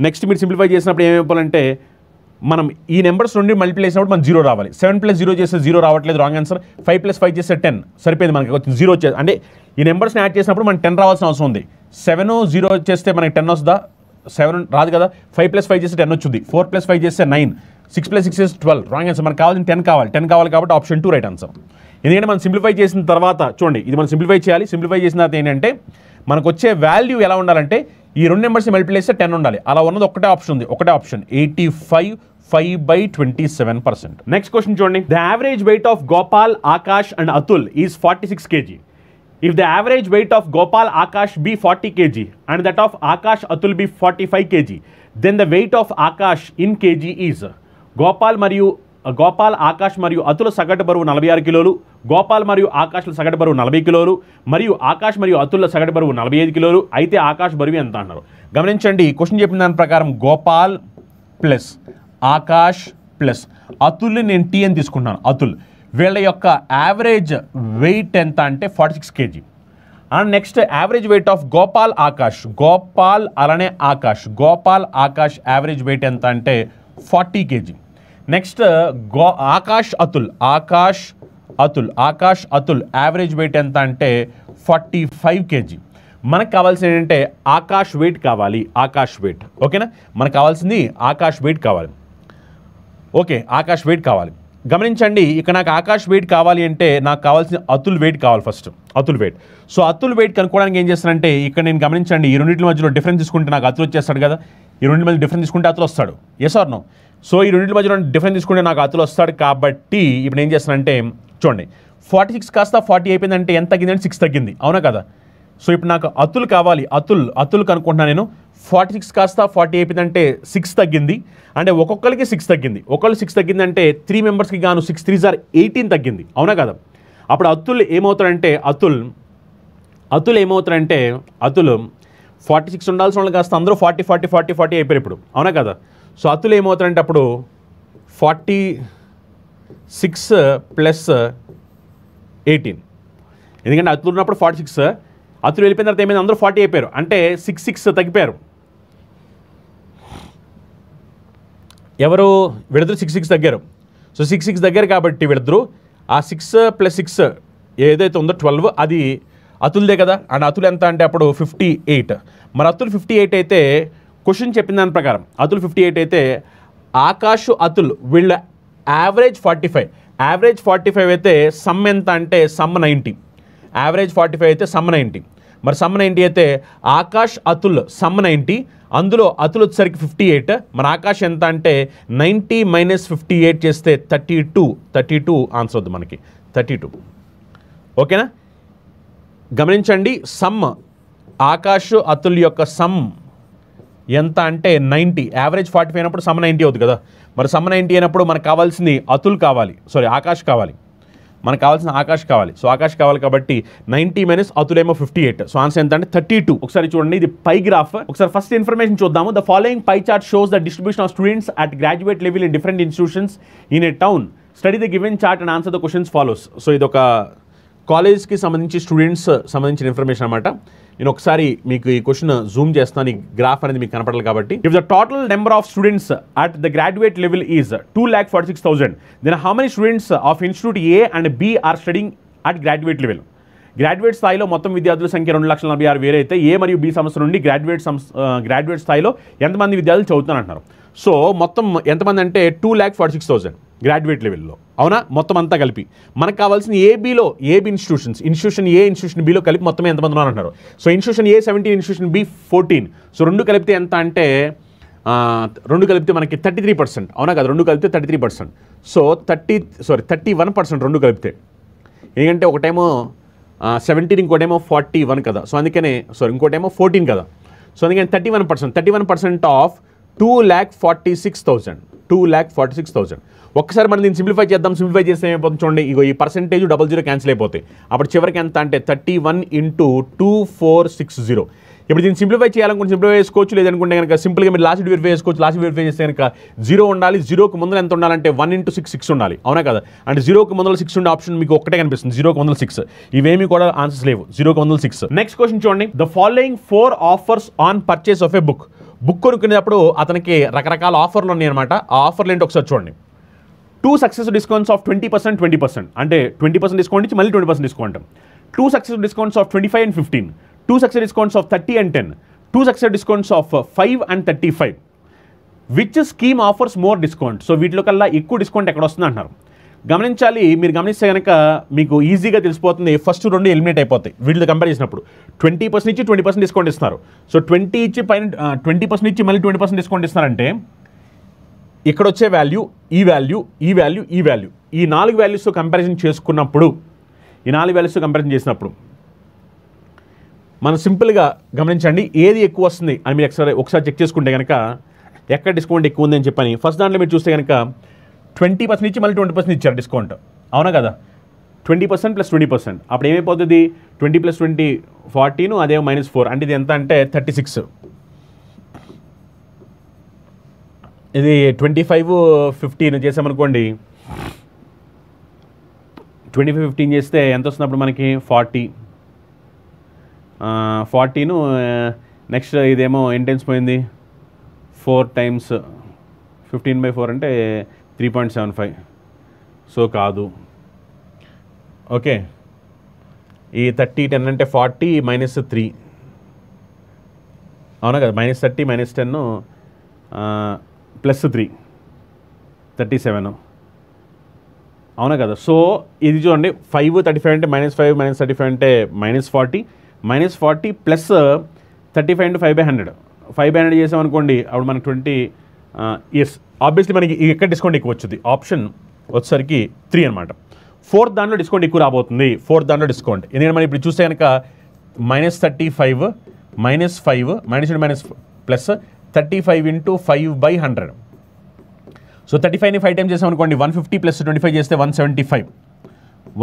నెక్స్ట్ మీరు సింప్లిఫై చేసినప్పుడు ఏమైపోవాలంటే మనం ఈ నెంబర్స్ నుండి మల్టిప్లై చేసినప్పుడు మనం 0 రావాలి. 7 + 0 చేస్తే 0 రావట్లేదు, రాంగ్ ఆన్సర్. 5 + 5 చేస్తే 10 సరిపోయింది, మనకి వచ్చింది 0 వచ్చేది. అంటే ఈ నెంబర్స్ని యాడ్ చేసినప్పుడు మనకి 10 రావాల్సిన అవసరం ఉంది. 7 0 చేస్తే మనకి 10 వస్తుందా? 7 రాదు కదా. 5 + 5 చేస్తే 10 వచ్చింది. 4 + 5 చేస్తే 9, 6 + 6 చేస్తే 12, రాంగ్ ఆన్సర్. మనకు కావాల్సిన 10 కావాలి. 10 కావాలి కాబట్టి ఆప్షన్ 2 రైట్ ఆన్సర్. ఎందుకంటే మనం సింప్లిఫై చేసిన తర్వాత చూడండి, ఇది మనం సింప్లిఫై చేయాలి. సింప్లిఫై చేసిన తర్వాత ఏంటంటే మనకు వచ్చే వాల్యూ ఎలా ఉండాలంటే ఈ రెండు నెంబర్స్ మల్టిప్లై చేస్తే 10 ఉండాలి. అలా ఉన్నది ఒకటే ఆప్షన్ ఉంది, ఒకటే ఆప్షన్ 85/5/27%. నెక్స్ట్ క్వశ్చన్ చూడండి. The average weight of Gopal, Akash and Atul is 46 kg. If the average weight of Gopal, Akash be 40 kg and that of Akash, Atul be 45 kg, then the weight of Akash in kg is Gopal, Akash మరియు అతుల సగటు బరువు 46 కిలోలు, గోపాల్ మరియు ఆకాష్ల సగటు బరువు 40 కిలోలు, మరియు ఆకాష్ మరియు అతుల సగటు బరువు 45 కిలోలు. అయితే ఆకాష్ బరువు ఎంత అన్నారు? గమనించండి, క్వశ్చన్ చెప్పిన దాని ప్రకారం గోపాల్ ప్లస్ ఆకాష్ ప్లస్ అతుల్ని నేను టీ అని తీసుకుంటున్నాను. అతుల్ వీళ్ళ యొక్క యావరేజ్ వెయిట్ ఎంత అంటే 46 kg. And next average weight of Gopal, Akash, Gopal అలానే ఆకాష్, గోపాల్ ఆకాష్ యావరేజ్ వెయిట్ ఎంత అంటే 40 kg. Next Akash Atul, Akash Atul average wait ఎంత అంటే 45 kg. మనకు కావాల్సింది ఏంటంటే ఆకాష్ వెయిట్ కావాలి, ఆకాష్ వెయిట్. ఓకేనా? మనకు కావాల్సింది ఆకాష్ వెయిట్ కావాలి. ఓకే, ఆకాష్ వెయిట్ కావాలి. గమనించండి, ఇక్కడ నాకు ఆకాష్ వెయిట్ కావాలి అంటే నాకు కావాల్సిన అతుల్ వెయిట్ కావాలి first, actual weight. So actual weight కనుక్కోవడానికి ఏం చేస్తానంటే ఇక్కడ నేను గమనించండి, ఈ రెండింటి మధ్యలో డిఫరెన్స్ తీసుకుంటే నాకు అతుల్ వచ్చేస్తాడు కదా. ఈ రెండింటి మధ్య డిఫరెన్స్ తీసుకుంటే అతుల్ వస్తాడు. Yes or no? సో ఈ రెండింటి మధ్యలో డిఫరెన్స్ తీసుకుంటే నాకు అతుల్ వస్తాడు. కాబట్టి ఇప్పుడు ఏం చేస్తానంటే చూడండి, 46 కాస్త 40 అయిపోయిందంటే ఎంత తగ్గిందంటే 6 తగ్గింది. అవునా కదా? సో ఇప్పుడు నాకు అతుల్ కావాలి, అతుల్ కనుక్కుంటున్నాను నేను. 46 కాస్త 40 అయిపోయిందంటే 6 తగ్గింది. అంటే ఒక్కొక్కరికి 6 తగ్గింది. ఒకళ్ళు 6 తగ్గిందంటే 3 మెంబర్స్కి గాను 6 3 = 18 తగ్గింది. అవునా కదా? అప్పుడు అతుల్ ఏమవుతాడంటే అతుల్ ఏమవుతాడంటే అతుల్ 46 ఉండాల్సిన వాళ్ళు కాస్త అందరూ 40 అయిపోయారు ఇప్పుడు. అవునా కదా? సో అతుల్ ఏమవుతాడంటే అప్పుడు 46 + 18. ఎందుకంటే అతుల్ ఉన్నప్పుడు 46, అతులు వెళ్ళిపోయిన తర్వాత ఏమైంది, అందరూ 40 అయిపోయారు. అంటే 6 తగ్గిపోయారు. ఎవరు? వీళ్ళిద్దరు 6 తగ్గారు. సో 6 తగ్గారు కాబట్టి వీళ్ళిద్దరు ఆ 6 + 6 ఏదైతే ఉందో 12 అది అతుల్దే కదా. అండ్ అతుల్ ఎంత అంటే అప్పుడు 58. మరి అతుల్ 58 అయితే క్వశ్చన్ చెప్పిన దాని ప్రకారం అతుల్ 58 అయితే ఆకాష్ అతుల్ వీళ్ళ యావరేజ్ 45. యావరేజ్ 45 అయితే సమ్ ఎంత అంటే సమ్ 90. యావరేజ్ 45 అయితే సమ్ 90. మరి సమ్ 90 అయితే ఆకాష్ అతుల్ సమ్ 90, అందులో అతుల్ వచ్చేసరికి 58. మరి ఆకాష్ ఎంత అంటే 90 - 58 చేస్తే 32 ఆన్సర్ వద్దు మనకి, 32. ఓకేనా? గమనించండి, సమ్ ఆకాష్ అతుల్ యొక్క సమ్ ఎంత అంటే 90. యావరేజ్ 45 అయినప్పుడు సమ్ 90 అవుతుంది కదా. మరి సమ్ 90 అయినప్పుడు మనకు కావాల్సింది అతుల్ కావాలి, ఆకాష్ కావాలి. మనకు కావాల్సిన ఆకాష్ కావాలి. సో ఆకాష్ కావాలి కాబట్టి 90 - అతులేమో 58. సో ఆన్సర్ ఎంత అంటే 32. ఒకసారి చూడండి, ఇది పై గ్రాఫ్. ఒకసారి ఫస్ట్ ఇన్ఫర్మేషన్ చూద్దాము. The following pie chart shows the distribution of students at graduate level in different institutions in a town. Study the given chart and answer the questions follows. So ఇది ఒక కాలేజ్కి సంబంధించి students సంబంధించిన information అనమాట. నేను ఒకసారి మీకు ఈ క్వశ్చన్ జూమ్ చేస్తాను, ఈ గ్రాఫ్ అనేది మీకు కనపడాలి కాబట్టి. If the total number of students at the graduate level is 2,46,000, then how many students of institute A and B are studying at graduate level? Graduate స్థాయిలో మొత్తం విద్యార్థుల సంఖ్య 2,46,000 అయితే ఏ మరియు బి సంస్థ నుండి గ్రాడ్యుయేట్ స్థాయిలో ఎంతమంది విద్యార్థులు చదువుతున్నారు అంటున్నారు. సో మొత్తం ఎంతమంది అంటే 2,46,000 గ్రాడ్యుయేట్ లెవెల్లో. అవునా? మొత్తం అంతా కలిపి మనకు కావాల్సిన ఏబి ఇన్స్టిట్యూషన్ ఏ, ఇన్స్టిట్యూషన్ బిలో కలిపి మొత్తం ఎంతమంది ఉన్నారు అంటారు. సో ఇన్స్టిట్యూషన్ ఏ 17, ఇన్స్టిట్యూషన్ బి 14. సో రెండు కలిపితే ఎంత అంటే రెండు కలిపితే మనకి 33%, అవునా కదా, రెండు కలిపితే 33%. సో 31% రెండు కలిపితే. ఎందుకంటే ఒకటేమో 17, ఇంకోటేమో 41 కదా, సో అందుకనే ఇంకోటేమో 14 కదా, సో అందుకని 31% ఆఫ్ 2,46,000. ఒక్కసారి మనం దీన్ని సింప్లిఫై చేద్దాం. సింప్లిఫై చేస్తే ఏమైపోతుంది చూడండి, ఇగో ఈ పర్సెంటేజ్ 00 క్యాన్సిల్ అయిపోతాయి. అప్పుడు చివరికి ఎంత అంటే 31 × 2460. ఇప్పుడు దీన్ని సింప్లిఫై చేయాలనుకుంటే సింప్లిఫై చేసుకోవచ్చు, లేదనుకుంటే కనుక సింపుల్గా మీరు లాస్ట్ వెరిఫై చేసుకోవచ్చు. లాస్ట్ వెరిఫై చేస్తే కనుక 0 ఉండాలి, 0కి ముందర ఎంత ఉండాలంటే 1 × 6 ఉండాలి, అవునా కదా. అంటే 0కి ముందర 6 ఉండే ఆప్షన్ మీకు ఒక్కటే కనిపిస్తుంది, 0కి ముందర 6. ఇవేమీ కూడా ఆన్సర్స్ లేవు, 0కి ముందర 6. నెక్స్ట్ క్వశ్చన్ చూడండి, the following 4 offers on purchase of a book కొనుక్కునేటప్పుడు అతనికి రకరకాల ఆఫర్లు ఉన్నాయి అనమాట. ఆ ఆఫర్లు ఏంటి ఒకసారి చూడండి. 2 సక్సెస్ డిస్కౌంట్స్ ఆఫ్ 20%, అంటే 20% డిస్కౌంట్ ఇచ్చి మళ్ళీ 20% discount. 2 success discounts of 25 and 15. 2 success discounts of 30 and 10. 2 success discounts of 5 and 35. Which scheme offers more discount? So వీటిలో కల్లా ఎక్కువ డిస్కౌంట్ ఎక్కడ వస్తుంది అంటున్నారు. గమనించాలి, మీరు గమనిస్తే కనుక మీకు ఈజీగా తెలిసిపోతుంది. ఫస్ట్ రెండు ఎలిమినేట్ అయిపోతాయి వీటితో కంపేర్ చేసినప్పుడు. 20% ఇచ్చి 20% డిస్కౌంట్ ఇస్తున్నారు. సో 20 ఇచ్చి పైన 20% ఇచ్చి మళ్ళీ 20% డిస్కౌంట్ ఇస్తున్నారంటే ఇక్కడ వచ్చే వాల్యూ, ఈ వాల్యూ, ఈ వాల్యూ, ఈ వాల్యూ, ఈ 4 వాల్యూస్తో కంపారిజన్ చేసుకున్నప్పుడు, ఈ 4 వాల్యూస్తో కంపారిజన్ చేసినప్పుడు మనం సింపుల్గా గమనించండి ఏది ఎక్కువ వస్తుంది అని మీరు ఒకసారి చెక్ చేసుకుంటే కనుక ఎక్కడ డిస్కౌంట్ ఎక్కువ ఉందని చెప్పని. ఫస్ట్ దాంట్లో మీరు చూస్తే కనుక 20% ఇచ్చి మళ్ళీ 20% ఇచ్చారు డిస్కౌంట్, అవునా కదా. 20% + 20%, అప్పుడు ఏమైపోతుంది 20 + 20 14, అదేమో -4, అంటే ఇది ఎంత అంటే 36. ఇది 25-15 చేసామనుకోండి, 25-15 చేస్తే ఎంత వస్తుంది అప్పుడు మనకి 40. 14 నెక్స్ట్ ఇదేమో ఎంటెన్స్ పోయింది 4 times 15/4 అంటే 3.75. సో కాదు, ఓకే. ఈ 30 10 అంటే 40 -3, అవునా కదా. -30 -10 +3 37, అవునా కదా. సో ఇది చూడండి 5 35 అంటే -5 -35 అంటే -40, -40 ప్లస్ 35 × 5/100. 5/100 చేసామనుకోండి అప్పుడు మనకు 20. ఎస్, ఆబ్వియస్లీ మనకి ఎక్కడ డిస్కౌంట్ ఎక్కువ వచ్చింది, ఆప్షన్ వచ్చేసరికి 3 అనమాట. 4th దాంట్లో డిస్కౌంట్ ఎక్కువ రాబోతుంది, 4th దాంట్లో డిస్కౌంట్. ఎందుకంటే మనం ఇప్పుడు చూస్తే కనుక -35 -5 ప్లస్ 35 × 5/100. సో 35ని 5 టైమ్స్ చేసామనుకోండి 150 + 25 చేస్తే 175.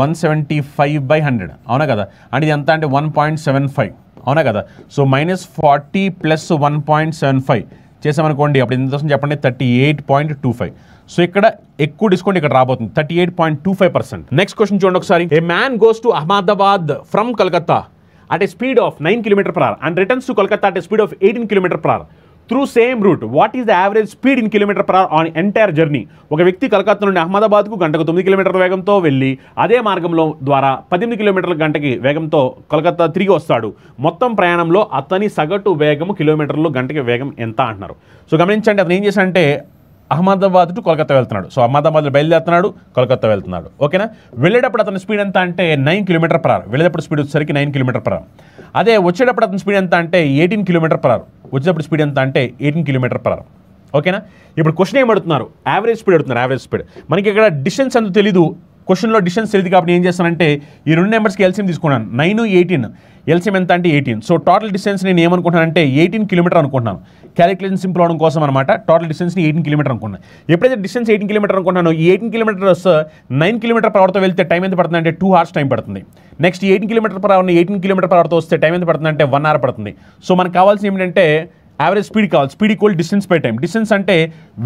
175/100, అవునా కదా. అంటే ఇది ఎంత అంటే 1.75, అవునా కదా. సో -40 + 1.75 చేసామనుకోండి అప్పుడు ఎంత వస్తుంది చెప్పండి 38.25. సో ఇక్కడ ఎక్కువ డిస్కౌంట్ ఇక్కడ రాబోతుంది 38.25%. నెక్స్ట్ క్వశ్చన్ చూడండి ఒకసారి. ఏ man goes to Ahmedabad from Calcutta at a speed of 9 km/h and returns to Kolkata at a speed of 18 km/h through same route. What is the average speed in km/h on entire journey? ఒక వ్యక్తి కలకత్తా నుండి అహ్మదాబాద్కు గంటకు 9 కిలోమీటర్ల వేగంతో వెళ్ళి అదే మార్గంలో ద్వారా 18 కిలోమీటర్ల గంటకి వేగంతో కలకత్తా తిరిగి వస్తాడు. మొత్తం ప్రయాణంలో అతని సగటు వేగము కిలోమీటర్లు గంటకి వేగం ఎంత అంటున్నారు. సో గమనించండి, అతను ఏం చేశాడంటే అహ్మదాబాద్ టు కోల్కతా వెళ్తున్నాడు. సో అహ్మదాబాద్లో బయలుదేరుతున్నాడు, కోల్కతా వెళ్తున్నాడు, ఓకేనా. వెళ్ళేటప్పుడు అతని స్పీడ్ ఎంత అంటే 9 km/h. వెళ్ళేటప్పుడు స్పీడ్ వచ్చేసరికి 9 km/h. అదే వచ్చేటప్పుడు అతని స్పీడ్ ఎంత అంటే 18 km/h. వచ్చేటప్పుడు స్పీడ్ ఎంత అంటే 18 km/h, ఓకేనా. ఇప్పుడు క్వశ్చన్ ఏం అడుగుతున్నారు, యావరేజ్ స్పీడ్ అడుగుతున్నారు. యావరేజ్ స్పీడ్ మనకి ఇక్కడ డిస్టెన్స్ అంత తెలీదు, క్వశ్చన్లో డిస్టెన్స్ తెలియదు కాబట్టి ఏం చేస్తానంటే ఈ 2 నెంబర్స్కి ఎల్సిఎం తీసుకున్నాను. 9, 18, ఎల్సిఎం ఎంత అంటే 18. సో టోటల్ డిస్టెన్స్ నేను ఏమనుకుంటున్నానంటే 18 km అనుకుంటున్నాను. క్యాలిక్యులేషన్ సింపుల్ అవడం కోసం అనమాట. టోటల్ డిస్టెన్స్ని 18 km అనుకున్నాను. ఎప్పుడైతే డిస్టెన్స్ 18 km అనుకుంటున్నాను, ఈ 18 km 9 km/hతో వెళ్తే టైం ఎంత పడుతుంది అంటే 2 hours టైం పడుతుంది. నెక్స్ట్ 18 km/h 18 km/hతో వస్తే టైం ఎంత పడుతుంది అంటే 1 hour పడుతుంది. సో మనకు కావాల్సింది ఏమిటంటే యావరేజ్ స్పీడ్ కావాలి. Speed equal distance by time. Distance అంటే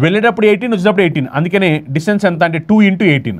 వెళ్ళేటప్పుడు 18, వచ్చేటప్పుడు 18, అందుకనే డిస్టెన్స్ ఎంత అంటే 2 × 18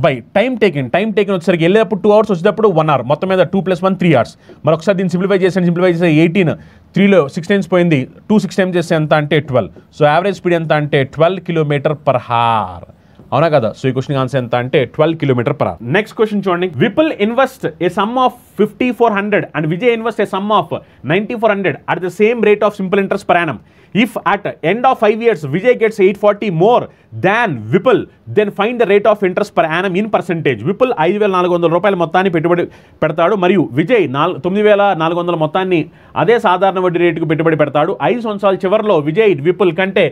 by time taking. Time taking వచ్చేసరికి వెళ్ళేటప్పుడు 2 hours, వచ్చేటప్పుడు 1 hour, మొత్తం మీద 2 + 1 3 hours. మరి ఒకసారి దీన్ని సింప్లిఫై చేస్తే 18 3లో 6 times పోయింది, 2 6 times చేస్తే ఎంత అంటే 12. సో యావరేజ్ స్పీడ్ ఎంత అంటే 12 km/h, అవునా కదా. సో ఈ క్వశ్చన్ ఆన్సర్ ఎంత అంటే 12 km/h. నెక్స్ట్ క్వశ్చన్ చూడండి. Vipul invest A some of 5400 and Vijay invest a sum of 9400 at the same rate of simple interest per annum. If at end of 5 years Vijay gets 840 more than Vipul, then find the rate of interest per annum in percentage. Vipul 5400 రూపాయల మొత్తాన్ని పెట్టుబడి పెడతాడు మరియు విజయ్ 9400 మొత్తాన్ని అదే సాధారణ వడ్డీ రేటుకు పెట్టుబడి పెడతాడు. 5 సంవత్సరాల చివరిలో విజయ్ విపుల్ కంటే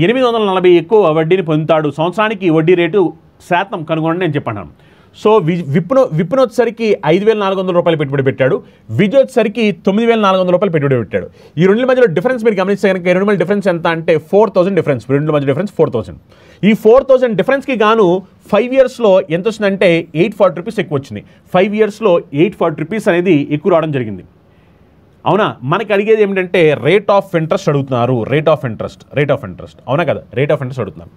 840 ఎక్కువ వడ్డీని పొందుతాడు. సంవత్సరానికి వడ్డీ రేటు శాతం కనుగొనండి నేను చెప్పాను. సో విపిన్ వచ్చేసరికి 5400 రూపాయలు పెట్టుబడి పెట్టాడు, విజయ్ వచ్చేసరికి 9400 రూపాయలు పెట్టుబడి పెట్టాడు. ఈ రెండుల మధ్యలో డిఫరెన్స్ మీరు గమనిస్తే కనుక ఈ రెండు మధ్య డిఫరెన్స్ ఎంత అంటే 4000 డిఫరెన్స్. రెండుల మధ్య డిఫరెన్స్ 4000. ఈ 4000 డిఫరెన్స్కి గాను 5 ఇయర్స్లో ఎంత వచ్చిందంటే 840 రూపీస్ ఎక్కువ వచ్చింది. 5 ఇయర్స్లో 840 రూపీస్ అనేది ఎక్కువ రావడం జరిగింది. అవునా? మనకి అడిగేది ఏమిటంటే రేట్ ఆఫ్ ఇంట్రెస్ట్ అడుగుతున్నారు. రేట్ ఆఫ్ ఇంట్రెస్ట్ అవునా కదా? రేట్ ఆఫ్ ఇంట్రెస్ట్ అడుగుతున్నారు.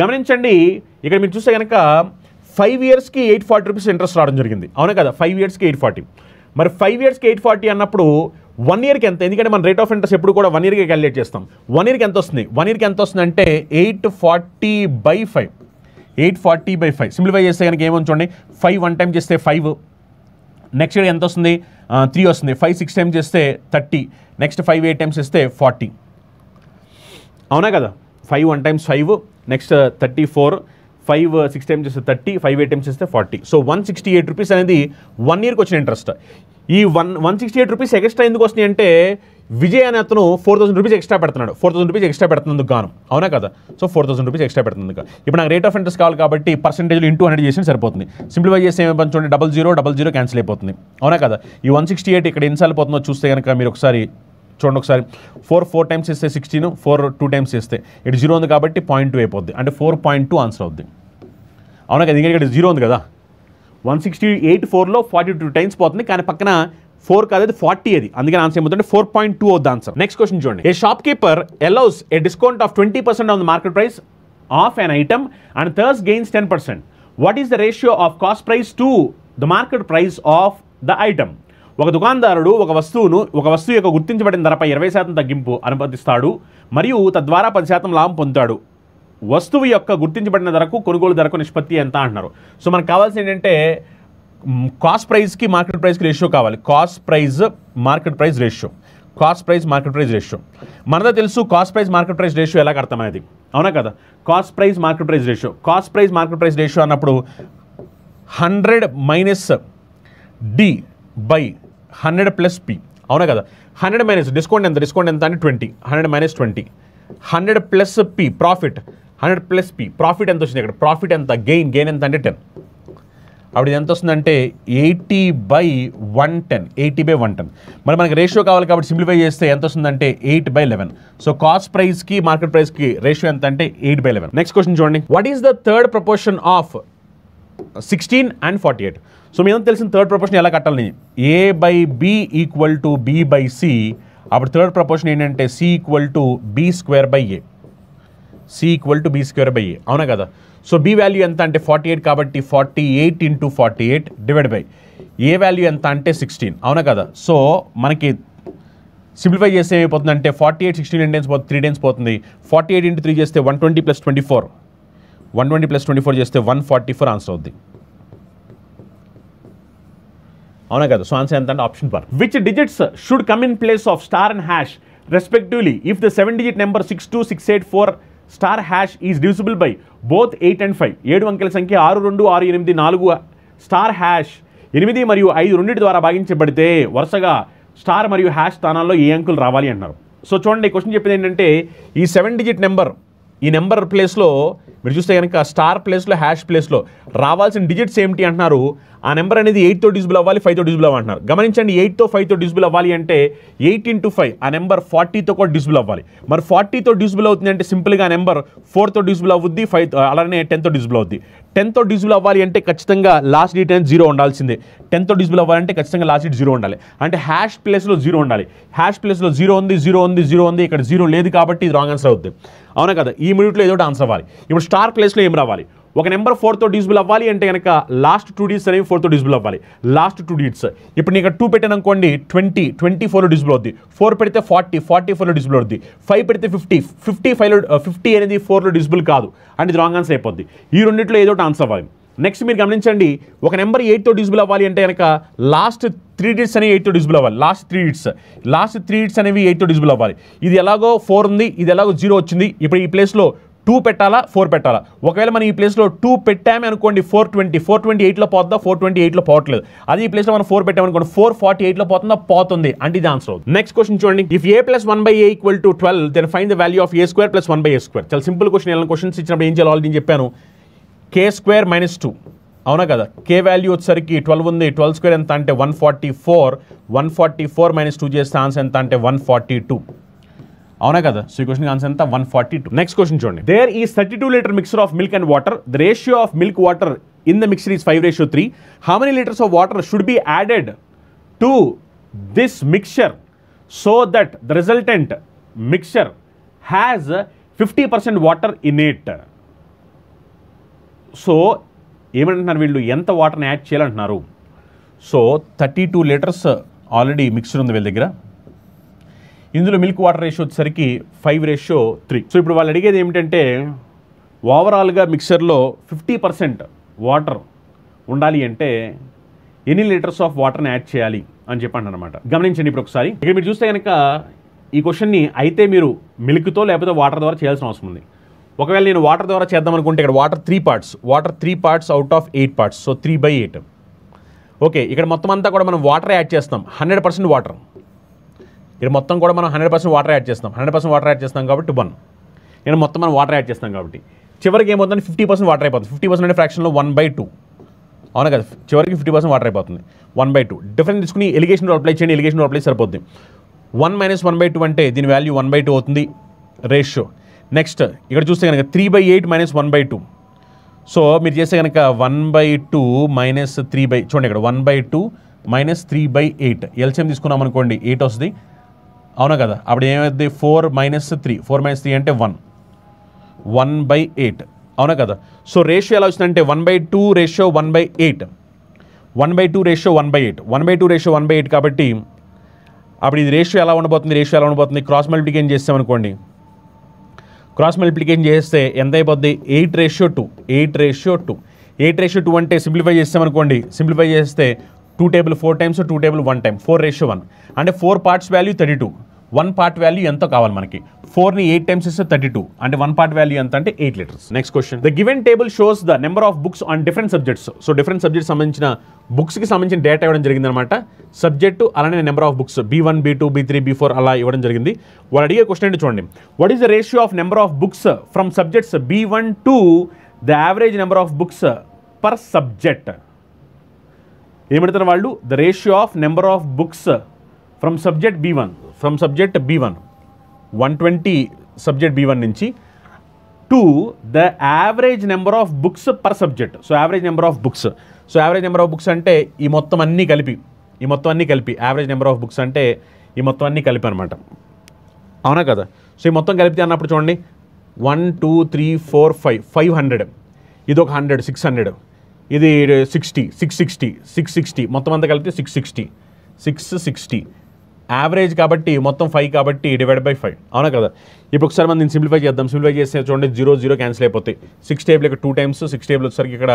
గమనించండి, ఇక్కడ మీరు చూస్తే కనుక 5 ఇయర్స్కి 840 రూపీస్ ఇంట్రెస్ట్ రావడం జరిగింది. అవునా కదా? 5 ఇయర్స్కి 840. మరి 5 ఇయర్స్కి 840 అన్నప్పుడు 1 ఇయర్కి ఎంత? ఎందుకంటే మన రేట్ ఆఫ్ ఇంట్రెస్ట్ ఎప్పుడు కూడా 1 ఇయర్కి క్యాలిక్యులేట్ చేస్తాం. 1 ఇయర్కి ఎంత వస్తుంది? 1 ఇయర్కి ఎంత వస్తుంది అంటే 840/5. 840/5 సింప్లిఫై చేస్తే కనుక ఏమో చూడండి, 5 1 టైం చేస్తే 5, నెక్స్ట్ ఇయర్ ఎంత వస్తుంది? 3 వస్తుంది. 5 6 టైమ్స్ చేస్తే 30, నెక్స్ట్ 5 8 టైమ్స్ చేస్తే 40. అవునా కదా? 5 1 టైమ్స్ 5, నెక్స్ట్ 34, 5 6 టైమ్స్ చేస్తే 30, 5 8 టైమ్స్ చేస్తే 40. సో 168 రూపీస్ అనేది 1 ఇయర్కి వచ్చిన ఇంట్రెస్ట్. ఈ 168 రూపీస్ ఎక్స్ట్రా ఎందుకు వస్తున్నాయి అంటే విజయ్ అనే అతను 4000 రూపీస్ ఎక్స్ట్రా పెడుతున్నాడు. 4000 రూపీస్ ఎక్స్ట్రా పెడుతున్నందుకు గాను. అవునా కదా? సో 4000 రూపీస్ ఎక్స్ట్రా పెడుతున్నందుకు. ఇప్పుడు నాకు రేట్ ఆఫ్ ఇంట్రెస్ట్ కావాలి కాబట్టి పర్సెంటేజ్లో ఇంటూ 100 చేసి సరిపోతుంది. సింప్లిఫై చేస్తే ఏమైనా చూడండి, 00 క్యాన్సిల్ అయిపోతుంది. అవునా కదా? ఈ 168 ఇక్కడ ఎన్నిసార్లు పోతుందో చూస్తే కనుక మీరు ఒకసారి చూడండి. ఒకసారి 4 టైమ్స్ చేస్తే 16, 4 2 టైమ్స్ చేస్తే ఇటు 0 ఉంది కాబట్టి 0.2 అయిపోద్ది. అంటే 4.2 ఆన్సర్ అవుద్ది. అవునా కదా? ఇక్కడ 0 ఉంది కదా? 168 4లో 42 టైమ్స్ పోతుంది, కానీ పక్కన 4 కాదు, అది 40 అది. అందుకని ఆన్సర్ ఏమవుతుంది? 4.2 అవుద్ది ఆన్సర్. నెక్స్ట్ క్వశ్చన్ చూడండి. A shopkeeper allows a discount of 20% on the market price of an item and thus gains 10%. What is the ratio of cost price to the market price of the item? ఒక దుకాణదారుడు ఒక వస్తువు యొక్క గుర్తించబడిన ధరపై 20% తగ్గింపు అనుమతిస్తాడు మరియు తద్వారా 10% లాభం పొందుతాడు. వస్తువు యొక్క గుర్తించబడిన ధరకు కొనుగోలు ధరకు నిష్పత్తి ఎంత అంటున్నారు. సో మనకు కావాల్సింది ఏంటంటే కాస్ట్ ప్రైస్కి మార్కెట్ ప్రైస్కి రేషియో కావాలి. Cost price market price ratio మనదో తెలుసు. Cost price market price ratio ఎలా కడతాం అనేది. అవునా కదా? Cost price market price ratio అన్నప్పుడు 100 minus D by 100 plus P. అవునా కదా? 100 మైనస్ డిస్కౌంట్ ఎంత అంటే 20. 100 minus 20, 100 plus P profit. 100 plus P profit ఎంత వచ్చింది? ఇక్కడ ప్రాఫిట్ ఎంత? గెయిన్ ఎంత అంటే 10. అప్పుడు ఇది ఎంత వస్తుందంటే 80/110. 80/110. మరి మనకి రేషియో కావాలి కాబట్టి సింప్లిఫై చేస్తే ఎంత వస్తుందంటే 8/11. సో కాస్ట్ ప్రైస్కి మార్కెట్ ప్రైస్కి రేషియో ఎంత అంటే 8/11. నెక్స్ట్ క్వశ్చన్ చూడండి. What is the third proportion of 16 and 48? So మీ అందరూ తెలిసిన థర్డ్ ప్రపోర్షన్ ఎలా కట్టాలని? A/B equal to B/C. అప్పుడు థర్డ్ ప్రపోర్షన్ ఏంటంటే C ఈక్వల్ టు B²/A. అవునా కదా? సో B వాల్యూ ఎంత అంటే 48 కాబట్టి 48 × 48 డివైడ్ బై A వాల్యూ ఎంత అంటే 16. అవునా కదా? సో మనకి సింప్లిఫై చేస్తే ఏమైపోతుందంటే 48 16 ఎన్ని టైమ్స్ పోతుంది? 3 టైమ్స్ పోతుంది. 48 × 3 చేస్తే 120 + 24. 120 + 24 చేస్తే 144 ఆన్సర్ అవుద్ది. అవునా కదా? సో ఆన్సర్ ఎంత అంటే option for. Which digits should come in place of star and hash respectively if the 7-digit number 62684 star hash is divisible by both 8 and 5? 7 అంకెల సంఖ్య 6 2 6 8 4 స్టార్ హ్యాష్ 8 మరియు 5 రెండింటి ద్వారా భాగించబడితే వరుసగా స్టార్ మరియు హ్యాష్ స్థానాల్లో ఏ అంకులు రావాలి అంటున్నారు. సో చూడండి, క్వశ్చన్ చెప్పేది ఏంటంటే ఈ 7-digit నెంబర్, ఈ నెంబర్ ప్లేస్లో మీరు చూస్తే కనుక స్టార్ ప్లేస్లో హ్యాష్ ప్లేస్లో రావాల్సిన డిజిట్స్ ఏమిటి అంటున్నారు. ఆ నెంబర్ అనేది 8తో డివిజిబుల్ అవ్వాలి, 5తో డివిజిబుల్ అవ్వాలి అంటున్నారు. గమనించండి, 8తో 5తో డివిజిబుల్ అవ్వాలి అంటే 8 × 5 ఆ నెంబర్ 40తో కూడా డివిజిబుల్ అవ్వాలి. మరి 40తో డివిజిబుల్ అవుతుంది అంటే సింపుల్గా నెంబర్ 4తో డివిజిబుల్ అవుద్ది, 5 అలానే 10తో డివిజిబుల్ అవుద్ది. 10తో డివిజిబుల్ అవ్వాలి అంటే ఖచ్చితంగా లాస్ట్ డిజిట్ అనేది 0 ఉండాల్సిందే. 10తో డివిజిబుల్ అవ్వాలంటే ఖచ్చితంగా లాస్ట్ డిజిట్ 0 ఉండాలి. అంటే హ్యాష్ ప్లేస్లో 0 ఉండాలి. హ్యాష్ ప్లేస్లో 0 ఉంది. ఇక్కడ 0 లేదు కాబట్టి ఇది రాంగ్ ఆన్సర్ అవుద్ది. అవునా కదా? ఈ మినిట్లో ఏదో ఆన్సర్ అవ్వాలి. ఇప్పుడు స్టార్ ప్లేస్లో ఏం రావాలి? ఒక నెంబర్ 4తో డివిజిబుల్ అవ్వాలి అంటే కనుక లాస్ట్ 2 digits అనేవి 4తో డివిజిబుల్ అవ్వాలి. Last 2 digits. ఇప్పుడు నీకు 2 పెట్టాను అనుకోండి, 20 24లో డివిజిబుల్ అవుద్ది. 4 పెడితే 40 44లో డివిజిబుల్ అవుద్ది. 5 పెడితే 50 50 అనేది 4లో డివిజిబుల్ కాదు అంటే ఇది రాంగ్ ఆన్సర్ అయిపోద్ది. ఈ రెండింటిలో ఏదో ఆన్సర్ అవ్వాలి. నెక్స్ట్ మీరు గమనించండి, ఒక నెంబర్ 8తో డివిజిబుల్ అవ్వాలి అంటే కనుక లాస్ట్ 3 digits అనేవి 8తో డివిజిబుల్ అవ్వాలి. లాస్ట్ 3 digits అనేవి 8తో డివిజిబుల్ అవ్వాలి. ఇది ఎలాగో 4 ఉంది, ఇది ఎలాగో 0 వచ్చింది. ఇప్పుడు ఈ ప్లేస్లో 2 పెట్టాలా 4 పెట్టాలా? ఒకవేళ మనం ఈ ప్లేస్లో 2 పెట్టామే అనుకోండి, 428లో పోతుందా? 428లో పోవట్లేదు. అది ఈ ప్లేస్లో మనం 4 పెట్టామనుకోండి, 448లో పోతుందా? పోతుంది. అంటే ఇది ఆన్సర్ అవుతుంది. నెక్స్ట్ క్వశ్చన్ చూడండి, if a + 1/a = 12 then find the value of a² + 1/a². చాలా సింపుల్ క్వశ్చన్. ఇలా క్వశ్చన్స్ ఇచ్చినప్పుడు ఏం చేయాలి నేను చెప్పాను. k² - 2 అవునా కదా? k వాల్యూ వచ్చేసరికి 12 ఉంది. 12² ఎంత అంటే 144. 144 - 2 చేస్తే ఆన్సర్ ఎంత అంటే 142. అవునా కదా? సో ఈ క్వశ్చన్ ఆన్సర్ ఎంత 142. నెక్స్ట్ క్వశ్చన్ చూడండి, there is 32 litre mixer of milk and water. The ratio of milk water in the mixer is 5:3. How many litres of water should be added to this mixture so that the resultant mixture has 50% water in it? So ఏమంటున్నారు వీళ్ళు, ఎంత వాటర్ని add చేయాలంటున్నారు. So 32 litres already mixer ఉంది వీళ్ళ దగ్గర. ఇందులో milk water ratio వచ్చేసరికి 5:3. సో ఇప్పుడు వాళ్ళు అడిగేది ఏమిటంటే ఓవరాల్గా మిక్సర్లో 50% వాటర్ ఉండాలి అంటే ఎన్ని లీటర్స్ ఆఫ్ వాటర్ని యాడ్ చేయాలి అని చెప్పండి అనమాట. గమనించండి ఇప్పుడు ఒకసారి. ఇక్కడ మీరు చూస్తే కనుక ఈ క్వశ్చన్ని అయితే మీరు మిల్క్తో లేకపోతే వాటర్ ద్వారా చేయాల్సిన అవసరం ఉంది. ఒకవేళ నేను వాటర్ ద్వారా చేద్దాం అనుకుంటే ఇక్కడ water 3 parts, water 3 parts out of 8 parts. So 3/8. Okay, ఇక్కడ మొత్తం అంతా కూడా మనం వాటర్ యాడ్ చేస్తాం. 100% వాటర్. ఇక్కడ మొత్తం కూడా మనం 100% వాటర్ యాడ్ చేస్తాం. 100% వాటర్ యాడ్ చేస్తాం కాబట్టి 1. ఇక్కడ మొత్తం మనం వాటర్ యాడ్ చేస్తాం కాబట్టి చివరికి ఏమవుతుందంటే 50% వాటర్ అయిపోతుంది. 50% అంటే ఫ్రాక్షన్లో 1/2. అవునా కదా? చివరికి 50% వాటర్ అయిపోతుంది. 1/2 డిఫరెన్స్ తీసుకుని ఎలిగేషన్ అప్లై చేయండి. ఎలిగేషన్ అప్లై సరిపోతుంది. 1 - 1/2 అంటే దీని వాల్యూ 1/2 అవుతుంది రేషియో. నెక్స్ట్ ఇక్కడ చూస్తే కనుక 3/8 - 1/2. సో మీరు చేస్తే కనుక 1/2 - 3 చూడండి ఇక్కడ 1/2 - 3/8 ఎల్సిఎం తీసుకున్నాం అనుకోండి 8 వస్తుంది. అవునా కదా? అప్పుడు ఏమైంది 4 - 3. 4 - 3 అంటే 1/8. అవునా కదా? సో రేషియో ఎలా వచ్చిందంటే 1/2 రేషియో 1/8. 1/2 రేషియో 1/8. 1/2 రేషియో 1/8 కాబట్టి అప్పుడు ఇది రేషియో ఎలా ఉండబోతుంది? క్రాస్ మల్టిప్లికేషన్ చేస్తామనుకోండి. క్రాస్ మల్టిప్లికేషన్ చేస్తే ఎంత అయిపోద్ది? 8:2. 8:2 అంటే సింప్లిఫై చేస్తామనుకోండి. సింప్లిఫై చేస్తే 2 టేబుల్ 4 times, 2 టేబుల్ 1 time. 4:1 అంటే 4 parts వాల్యూ 32. 1 part వాల్యూ ఎంతో కావాలి మనకి. 4ని 8 times ఇస్తే 32 అంటే 1 part వాల్యూ ఎంత అంటే 8 liters. Next question, the given table shows the number of books on different subjects. So different subjects సంబంధించిన బుక్స్కి సంబంధించిన డేటా ఇవ్వడం జరిగింది అనమాట. సబ్జెక్టు అలానే number of books B1, B2, B3, B4 అలా ఇవ్వడం జరిగింది. వాళ్ళు అడిగే క్వశ్చన్ అంటే చూడండి, what is the ratio of number of books from subjects B1 to the average number of books per subject? ఏమంటారు వాళ్ళు? The ratio of number of books from subject B1, 120 subject B1 నుంచి to the average number of books per subject. So average number of books. So average number of books అంటే ఈ మొత్తం అన్నీ కలిపి average number of books అంటే ఈ మొత్తం అన్నీ కలిపి అనమాట. అవునా కదా? సో ఈ మొత్తం కలిపితే అన్నప్పుడు చూడండి 1 2 3 4 5 500. ఇది ఒక 100 600. ఇది 60 660 660 మొత్తం అంతా కలిపితే 660 యావరేజ్ కాబట్టి మొత్తం 5 కాబట్టి డివైడ్ బై 5. అవునా కదా? ఇప్పుడు ఒకసారి మనం దీన్ని సింప్లిఫై చేద్దాం. సింప్లిఫై చేస్తే చూడండి 0 0 క్యాన్సిల్ అయిపోతాయి. 6 టేబుల్ ఇక్కడ 2 times, 6 టేబుల్ వచ్చేసరికి ఇక్కడ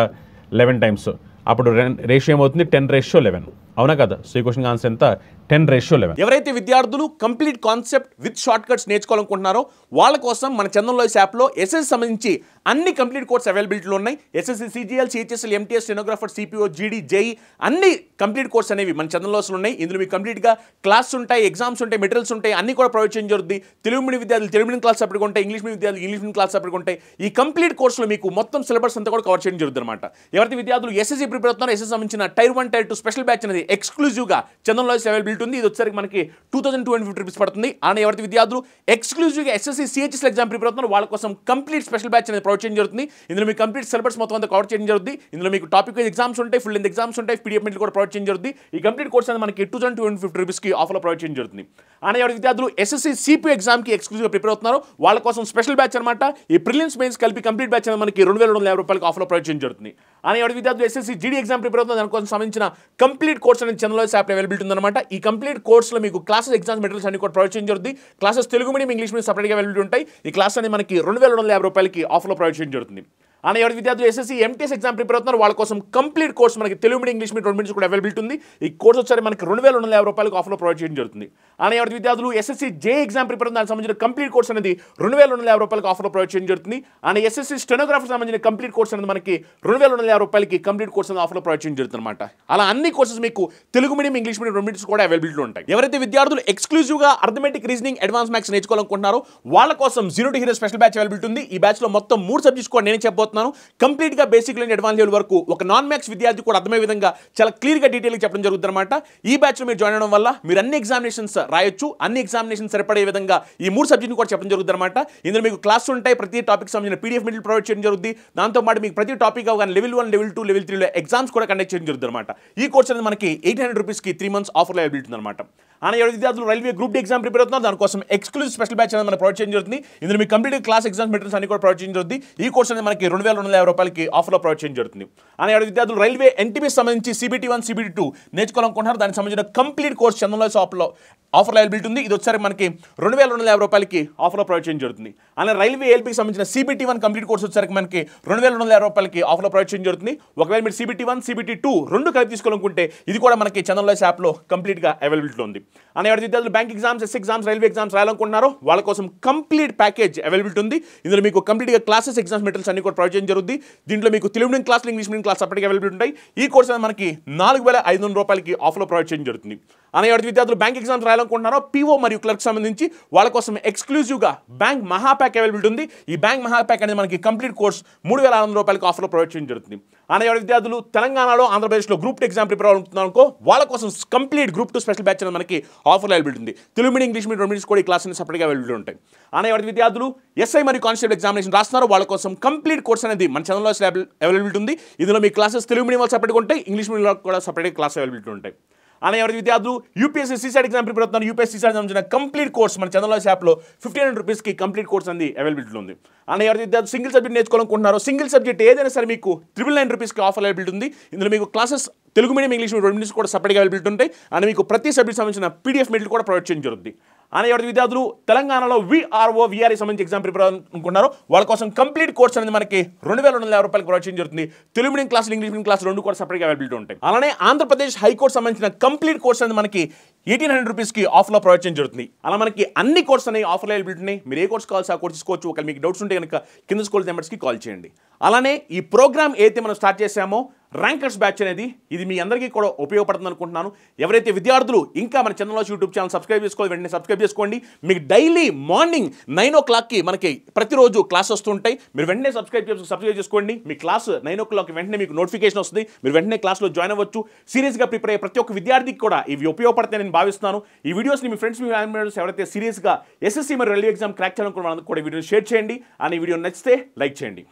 11 times. అప్పుడు రేషియో ఏమవుతుంది? 10:11. అవునా కదా? సో ఈ క్వశ్చన్ ఆన్సర్ ఎంత? 10:11. ఎవరైతే విద్యార్థులు complete concept with shortcuts నేర్చుకోవాలనుకుంటున్నారో వాళ్ళ కోసం మన చందన్ లాయ్స్ యాప్లో ఎస్ఎస్సి సంబంధించి అన్ని కంప్లీట్ కోర్స్ అవైలబిలిటీలో ఉన్నాయి. SSC CGL, CHSL, MTS, stenographer, CPO, జీడీ, జేఈ అన్ని కంప్లీట్ కోర్స్ అనేవి మన చందన్ లాయ్స్లో ఉన్నాయి. ఇందులో మీకు కంప్లీట్గా క్లాస్ ఉంటాయి, ఎగ్జామ్స్ ఉంటాయి, మెటీరియల్స్ ఉంటాయి, అన్ని కూడా ప్రొవైడ్ చేయడం జరుగుతుంది. తెలుగు మీడియం విద్యార్థులు తెలుగు మీడియం క్లాస్ సపరేట్గా ఉంటాయి, ఇంగ్లీష్ మీడియం విద్యార్థులు ఇంగ్లీష్ మీడియం క్లాస్ సపరేట్గా ఉంటాయి. ఈ కంప్లీట్ కోర్సులో మీకు మొత్తం సిలబస్ అంతా కూడా కవర్ చేయడం జరుగుతుంది అనమాట. ఎవరైతే విద్యార్థులు ఎస్ఎస్సి ప్రిపేర్ అవుతున్నారో ఎస్ఎస్సి సంబంధించిన టైర్ 1, టైర్ 2 స్పెషల్ బ్యాచ్ అనేది ఎక్స్క్లూజివ్గా చందన్ లాయ్స్ అవైలబిలిటీ ఉంది. ఇది వచ్చేసరికి మనకి 2250 రూపీస్ పడుతుంది. అలానే ఎవరైతే విద్యార్థులు ఎక్స్క్లూజివ్గా ఎస్ఎస్సి సిహెచ్ఎస్ఎల్ ఎగ్జామ్ ప్రిపేర్ అవుతున్నారో వాళ్ళ కోసం కంప్లీట్ స్పెషల్ బ్యాచ్ అనేది ప్రొవైడ్ చేయడం జరుగుతుంది. ఇందులో మీకు కంప్లీట్ సిలబస్ మొత్తం అంతా కవర్ చేయడం జరుగుతుంది. ఇందులో మీకు టాపిక్ వైజ్ ఎగ్జామ్స్ ఉంటాయి, ఫుల్ లెంత్ ఎగ్జామ్స్ ఉంటాయి, పీడిఎఫ్ మెటీరియల్ కూడా ప్రొవైడ్ చేయడం జరుగుతుంది. ఈ కంప్లీట్ కోర్స్ అనేది మనకి 2250 రూపీస్కి ఆఫర్లో ప్రొవైడ్ చేయడం జరుగుతుంది. అలానే ఎవరైతే విద్యార్థులు ఎస్ఎస్సి సిపిఓ ఎగ్జామ్కి ఎక్స్క్లూజివ్గా ప్రిపేర్ అవుతున్నారో వాళ్ళ కోసం స్పెషల్ బ్యాచ్ అనమాట. ఈ ప్రిలిమ్స్ మెయిన్స్ కలిపి కంప్లీట్ బ్యాచ్ అనేది మనకి 2250 రూపాయలకి ఆఫర్లో ప్రొవైడ్ చేయడం జరుగుతుంది. అలానే ఎవరైతే విద్యార్థులు ఎస్ఎస్సి జీడీ ఎగ్జామ్ ప్రిపేర్ అవుతున్నారు దానికోసం సంబంధించిన కంప్లీట్ కోర్స్ అనేది చందన్ లాయ్స్ యాప్ అవైలబిలిటీ ఉందన్నమాట. ఈ కంప్లీట్ కోర్సులో మీకు క్లాసెస్, ఎగ్జామ్స్, మెటీరియల్స్ అన్ని కూడా ప్రొవైడ్ చేయడం జరుగుతుంది. Classes Telugu medium, English medium సపరేట్గా అవైలబిలిటీ ఉంటాయి. ఈ క్లాస్ అనేది మనకి 2250 రూపాయలకి ఆఫర్లో ప్రొవైడ్ చేయడం జరుగుతుంది. అని ఎవరి విద్యార్థులు ఎస్ఎస్సీ ఎంటీఎస్ ఎగ్జామ్ ప్రిపేర్ అవుతున్నారు వాళ్ళ కోసం కంప్లీట్ కోర్స్ మనకి Telugu medium English medium 2 minutes కూడా అవైలబిలిటీ ఉంది. ఈ కోర్స్ వచ్చారు మనకి 2250 రూపాయలకు ఆఫర్లో ప్రొవైడ్ చేయడం జరుగుతుంది. అని ఎవరి విద్యార్థులు ఎస్ఎస్సీ జే ఎగ్జామ్ ప్రిపేర్ అవుతున్న దానికి సంబంధించిన కంప్లీట్ కోర్స్ అనేది 2250 రూపాయలకు ఆఫర్లో ప్రొవైడ్ చేయడం జరుగుతుంది. అని ఎస్ఎస్సీ స్టెనోగ్రాఫర్ సంబంధించిన కంప్లీట్ కోర్స్ అనేది మనకి 2250 రూపాయలకి కంప్లీట్ కోర్స్ అనేది ఆఫర్లో ప్రొవైడ్ చేయడం జరుగుతుంది అనమాట. అలా అన్ని కోర్సెస్ మీకు Telugu medium English medium 2 minutes కూడా అవైలబిలిటీ ఉంటాయి. ఎవరైతే విద్యార్థులు ఎక్స్క్లూజివ్గా అర్థమెటిక్ రీజనింగ్ అడ్వాన్స్ మ్యాథ్స్ నేర్చుకోవాలనుకుంటున్నారో వాళ్ళ కోసం 0 to Hero special batch availability ఉంది. ఈ బ్యాచ్లో మొత్తం 3 సబ్జెక్ట్స్ కూడా నేను చెప్పబోతున్నాను. కంప్లీట్గా బేసిక్ నుండి అడ్వాన్స్ లెవెల్ వరకు ఒక నాన్ మ్యాథ్స్ విద్యార్థి కూడా అర్థమయ్యే విధంగా చాలా క్లియర్గా డీటెయిల్గా చెప్పడం జరుగుతుంది అనమాట. ఈ బ్యాచ్లో మీరు జాయిన్ అవడం వల్ల మీరు అన్ని ఎగ్జామినేషన్స్ రాయొచ్చు, అన్ని ఎగ్జామినేషన్స్ సరిపడే విధంగా ఈ 3 సబ్జెక్ట్ని కూడా చెప్పడం జరుగుతుంది అనమాట. ఇందులో మీకు క్లాస్ ఉంటాయి, ప్రతి టాపిక్ సంబంధించిన పీడిఎఫ్ మెటీరియల్ ప్రొవైడ్ చేయడం జరుగుతుంది. దాంతోపాటు మీకు ప్రతి టాపిక్ అవగానే లెవెల్ 1, లెవెల్ 2, లెవెల్ 3లో ఎగ్జామ్స్ కూడా కండక్ట్ చేయడం జరుగుతుంది అనమాట. ఈ కోర్స్ అనేది మనకి 800 రూపీస్కి 3 months ఆఫర్లో అవైలబిలిటీ అనమాట. అని ఎవరి విద్యార్థులు railway group D exam prepare అవుతున్నారు దానికోసం ఎక్స్క్లూజివ్ స్పెషల్ బ్యాచ్ అనేది మనం ప్రొవైడ్ చేయడం జరుగుతుంది. ఇందులో మీకు కంప్లీట్ క్లాస్ ఎగ్జామ్స్ మెటీరియల్స్ అన్ని కూడా ప్రొవైడ్ చేయడం జరుగుతుంది. ఈ కోర్స్ అనేది మనకి 2250 రూపాయలకి ఆఫర్లో ప్రొవైడ్ చేయడం జరుగుతుంది. అని ఎవరి విద్యార్థులు రైల్వే ఎన్టీపీ సంబంధించి CBT1, CBT2 నేర్చుకోవాలనుకుంటున్నారు దానికి సంబంధించిన కంప్లీట్ కోర్స్ చందన్లో షాప్లో ఆఫర్లో అవైలబిలిటీ ఉంది. ఇది వచ్చారు మనకి 2250 రూపాయలకి ఆఫర్లో ప్రొవైడ్ చేయడం జరుగుతుంది. అలానే రైల్వే ఎల్పీకి సంబంధించిన CBT1 కంప్లీట్ కోర్స్ వచ్చేసరికి మనకి 2250 రూపాయలకి ఆఫర్లో ప్రొవైడ్ చేయడం జరుగుతుంది. ఒకవేళ మీరు CBT1, CBT2 రెండు కలిపి తీసుకోవాలనుకుంటే ఇది కూడా మనకి చందన్లో యాప్లో కంప్లీట్గా అవైలబిలిటీ ఉంది. అని ఎవరి విద్యార్థులు bank exams, S exams, railway exams రాయాలనుకుంటున్నారో వాళ్ళ కోసం కంప్లీట్ ప్యాకేజ్ అవైలబిలిటీ ఉంది. ఇందులో మీకు కంప్లీట్గా క్లాసెస్ ఎగ్జామ్స్ మెటీరియల్స్ అన్ని కూడా ప్రొవైడ్ చేయడం జరుగుతుంది. దీంట్లో మీకు Telugu medium class, English medium class అప్పటికి అవైలబిలిటీ ఉంటాయి. ఈ కోర్స్ అనేది మనకి 4500 రూపాయలకి ఆఫర్లో ప్రొవైడ్ చేయడం జరుగుతుంది. అని ఎవరి విద్యార్థులు బ్యాంక్ ఎగ్జామ్స్ రాయాలనుకుంటున్నారో PO మరియు క్లర్క్ సంబంధించి వాళ్ళ కోసం ఎక్స్క్లూజివ్గా బ్యాంక్ మహాప్యాక్ అవైలబిలిటీ ఉంది. ఈ బ్యాంక్ మహాప్యాక్ అనేది మనకి కంప్లీట్ కోర్స్ 3600 రూపాయలకి ఆఫర్లో ప్రొవైడ్ చేయడం జరుగుతుంది. అని ఎవరి విద్యార్థులు తెలంగాణలో, ఆంధ్రప్రదేశ్లో గ్రూప్ 2 ఎగ్జామ్ ప్రిపేర్ అవుతున్నారనుకో వాళ్ళ కోసం కంప్లీట్ గ్రూప్ 2 స్పెషల్ బ్యాచ్ అనేది మనకి ఆఫర్లో అవైలబిలిటీ ఉంది. Telugu medium English medium 2 minutes కూడా ఈ క్లాస్ అనేది సపరేట్గా అవైలబిలిటీ ఉంటాయి. అని ఎవరి విద్యార్థులు SI మరియు కానిస్టేబుల్ ఎగ్జామినేషన్ రాస్తున్నారు వాళ్ళ కోసం కంప్లీట్ కోర్స్ అనేది మన ఛానల్లో అవైలబిలిటీ ఉంది. ఇందులో మీ క్లాసెస్ తెలుగు మీడియం వాళ్ళు సపరేట్గా ఉంటాయి, ఇంగ్లీష్ మీడియం కూడా సపరేట్గా క్లాస్ అవైలబిలిటీ ఉంటాయి. అని ఎవరి విద్యార్థులు UPSC CSAT ఎగ్జామ్ ప్రిపేర్ అవుతున్నారు UPSC CSAT సంబంధించిన కంప్లీట్ కోర్స్ మన చందన్లో యాప్లో 1500 రూపీస్కి కంప్లీట్ కోర్స్ అనేది అవైలబిలిటీ ఉంది. అని ఎవరి విద్యార్థులు సింగిల్ సబ్జెక్ట్ నేర్చుకోవాలనుకుంటున్నారో సింగిల్ సబ్జెక్ట్ ఏదైనా సరే మీకు 999 రూపీస్కి ఆఫర్ అవైలబిలిటీ ఉంది. ఇందులో మీకు classes Telugu medium English medium 2 minutes కూడా సపరేట్గా అవైలబిలిటీ ఉంటాయి. అని మీకు ప్రతి సబ్జెక్ట్ సంబంధించిన PDF మెటీరియల్ కూడా ప్రొవైడ్ చేయడం జరుగుతుంది. అని ఎవరి విద్యార్థులు తెలంగాణలో VRO, VRE సంబంధించి ఎగ్జామ్ ప్రిపేర్ అనుకుంటున్నారో వాళ్ళ కోసం కంప్లీట్ కోర్స్ అనేది మనకి 2250 రూపాయలకి ప్రొవైడ్ చేయడం జరుగుతుంది. Telugu medium class, English medium class రెండు కూడా సపరేట్గా అవైలబిలిటీ ఉంటాయి. అలానే ఆంధ్రప్రదేశ్ హైకోర్టు సంబంధించిన కంప్లీట్ కోర్స్ అనేది మనకి 1800 రూపీస్కి ఆఫర్లో ప్రొవైడ్ చేయడం జరుగుతుంది. అలా మనకి అన్ని కోర్స్ అనేవి ఆఫర్లో అవైలబిలిటీ ఉన్నాయి. మీరు ఏ కోర్స్ కావాల్సి ఆ కోర్స్ తీసుకోవచ్చు. ఒకవేళ మీకు డౌట్స్ ఉంటే కనుక కింద స్కూల్ నెంబర్స్కి కాల్ చేయండి. అలానే ఈ ప్రోగ్రామ్ ఏదైతే మనం స్టార్ట్ చేసామో ర్యాంకర్స్ బ్యాచ్ అనేది ఇది మీ అందరికీ కూడా ఉపయోగపడుతుంది అనుకుంటున్నాను. ఎవరైతే విద్యార్థులు ఇంకా మన చందన్లో యూట్యూబ్ ఛానల్ సబ్స్క్రైబ్ చేసుకోవాలి వెంటనే సబ్స్క్రైబ్ చేసుకోండి. మీకు డైలీ మార్నింగ్ 9 o'clockకి మనకి ప్రతిరోజు క్లాస్ వస్తుంటాయి. మీరు వెంటనే సబ్స్క్రైబ్ చేసుకోండి. మీ క్లాస్ 9 o'clock వెంటనే మీకు నోటిఫికేషన్ వస్తుంది. మీరు వెంటనే క్లాస్లో జాయిన్ అవ్వచ్చు. సీరియస్గా ప్రిపేర్ అయ్యే ప్రతి ఒక్క విద్యార్థికి కూడా ఇవి ఉపయోగపడతాయని నేను భావిస్తున్నాను. ఈ వీడియోస్ని మీ ఫ్రెండ్స్, మీ ఫ్యామిలీ మెంబర్స్ ఎవరైతే సీరియస్గా SSC మరియు రైల్వే ఎగ్జామ్ క్రాక్ చేయాలనుకున్న వాళ్ళందరూ కూడా వీడియో షేర్ చేయండి. అని వీడియో నచ్చితే లైక్ చేయండి.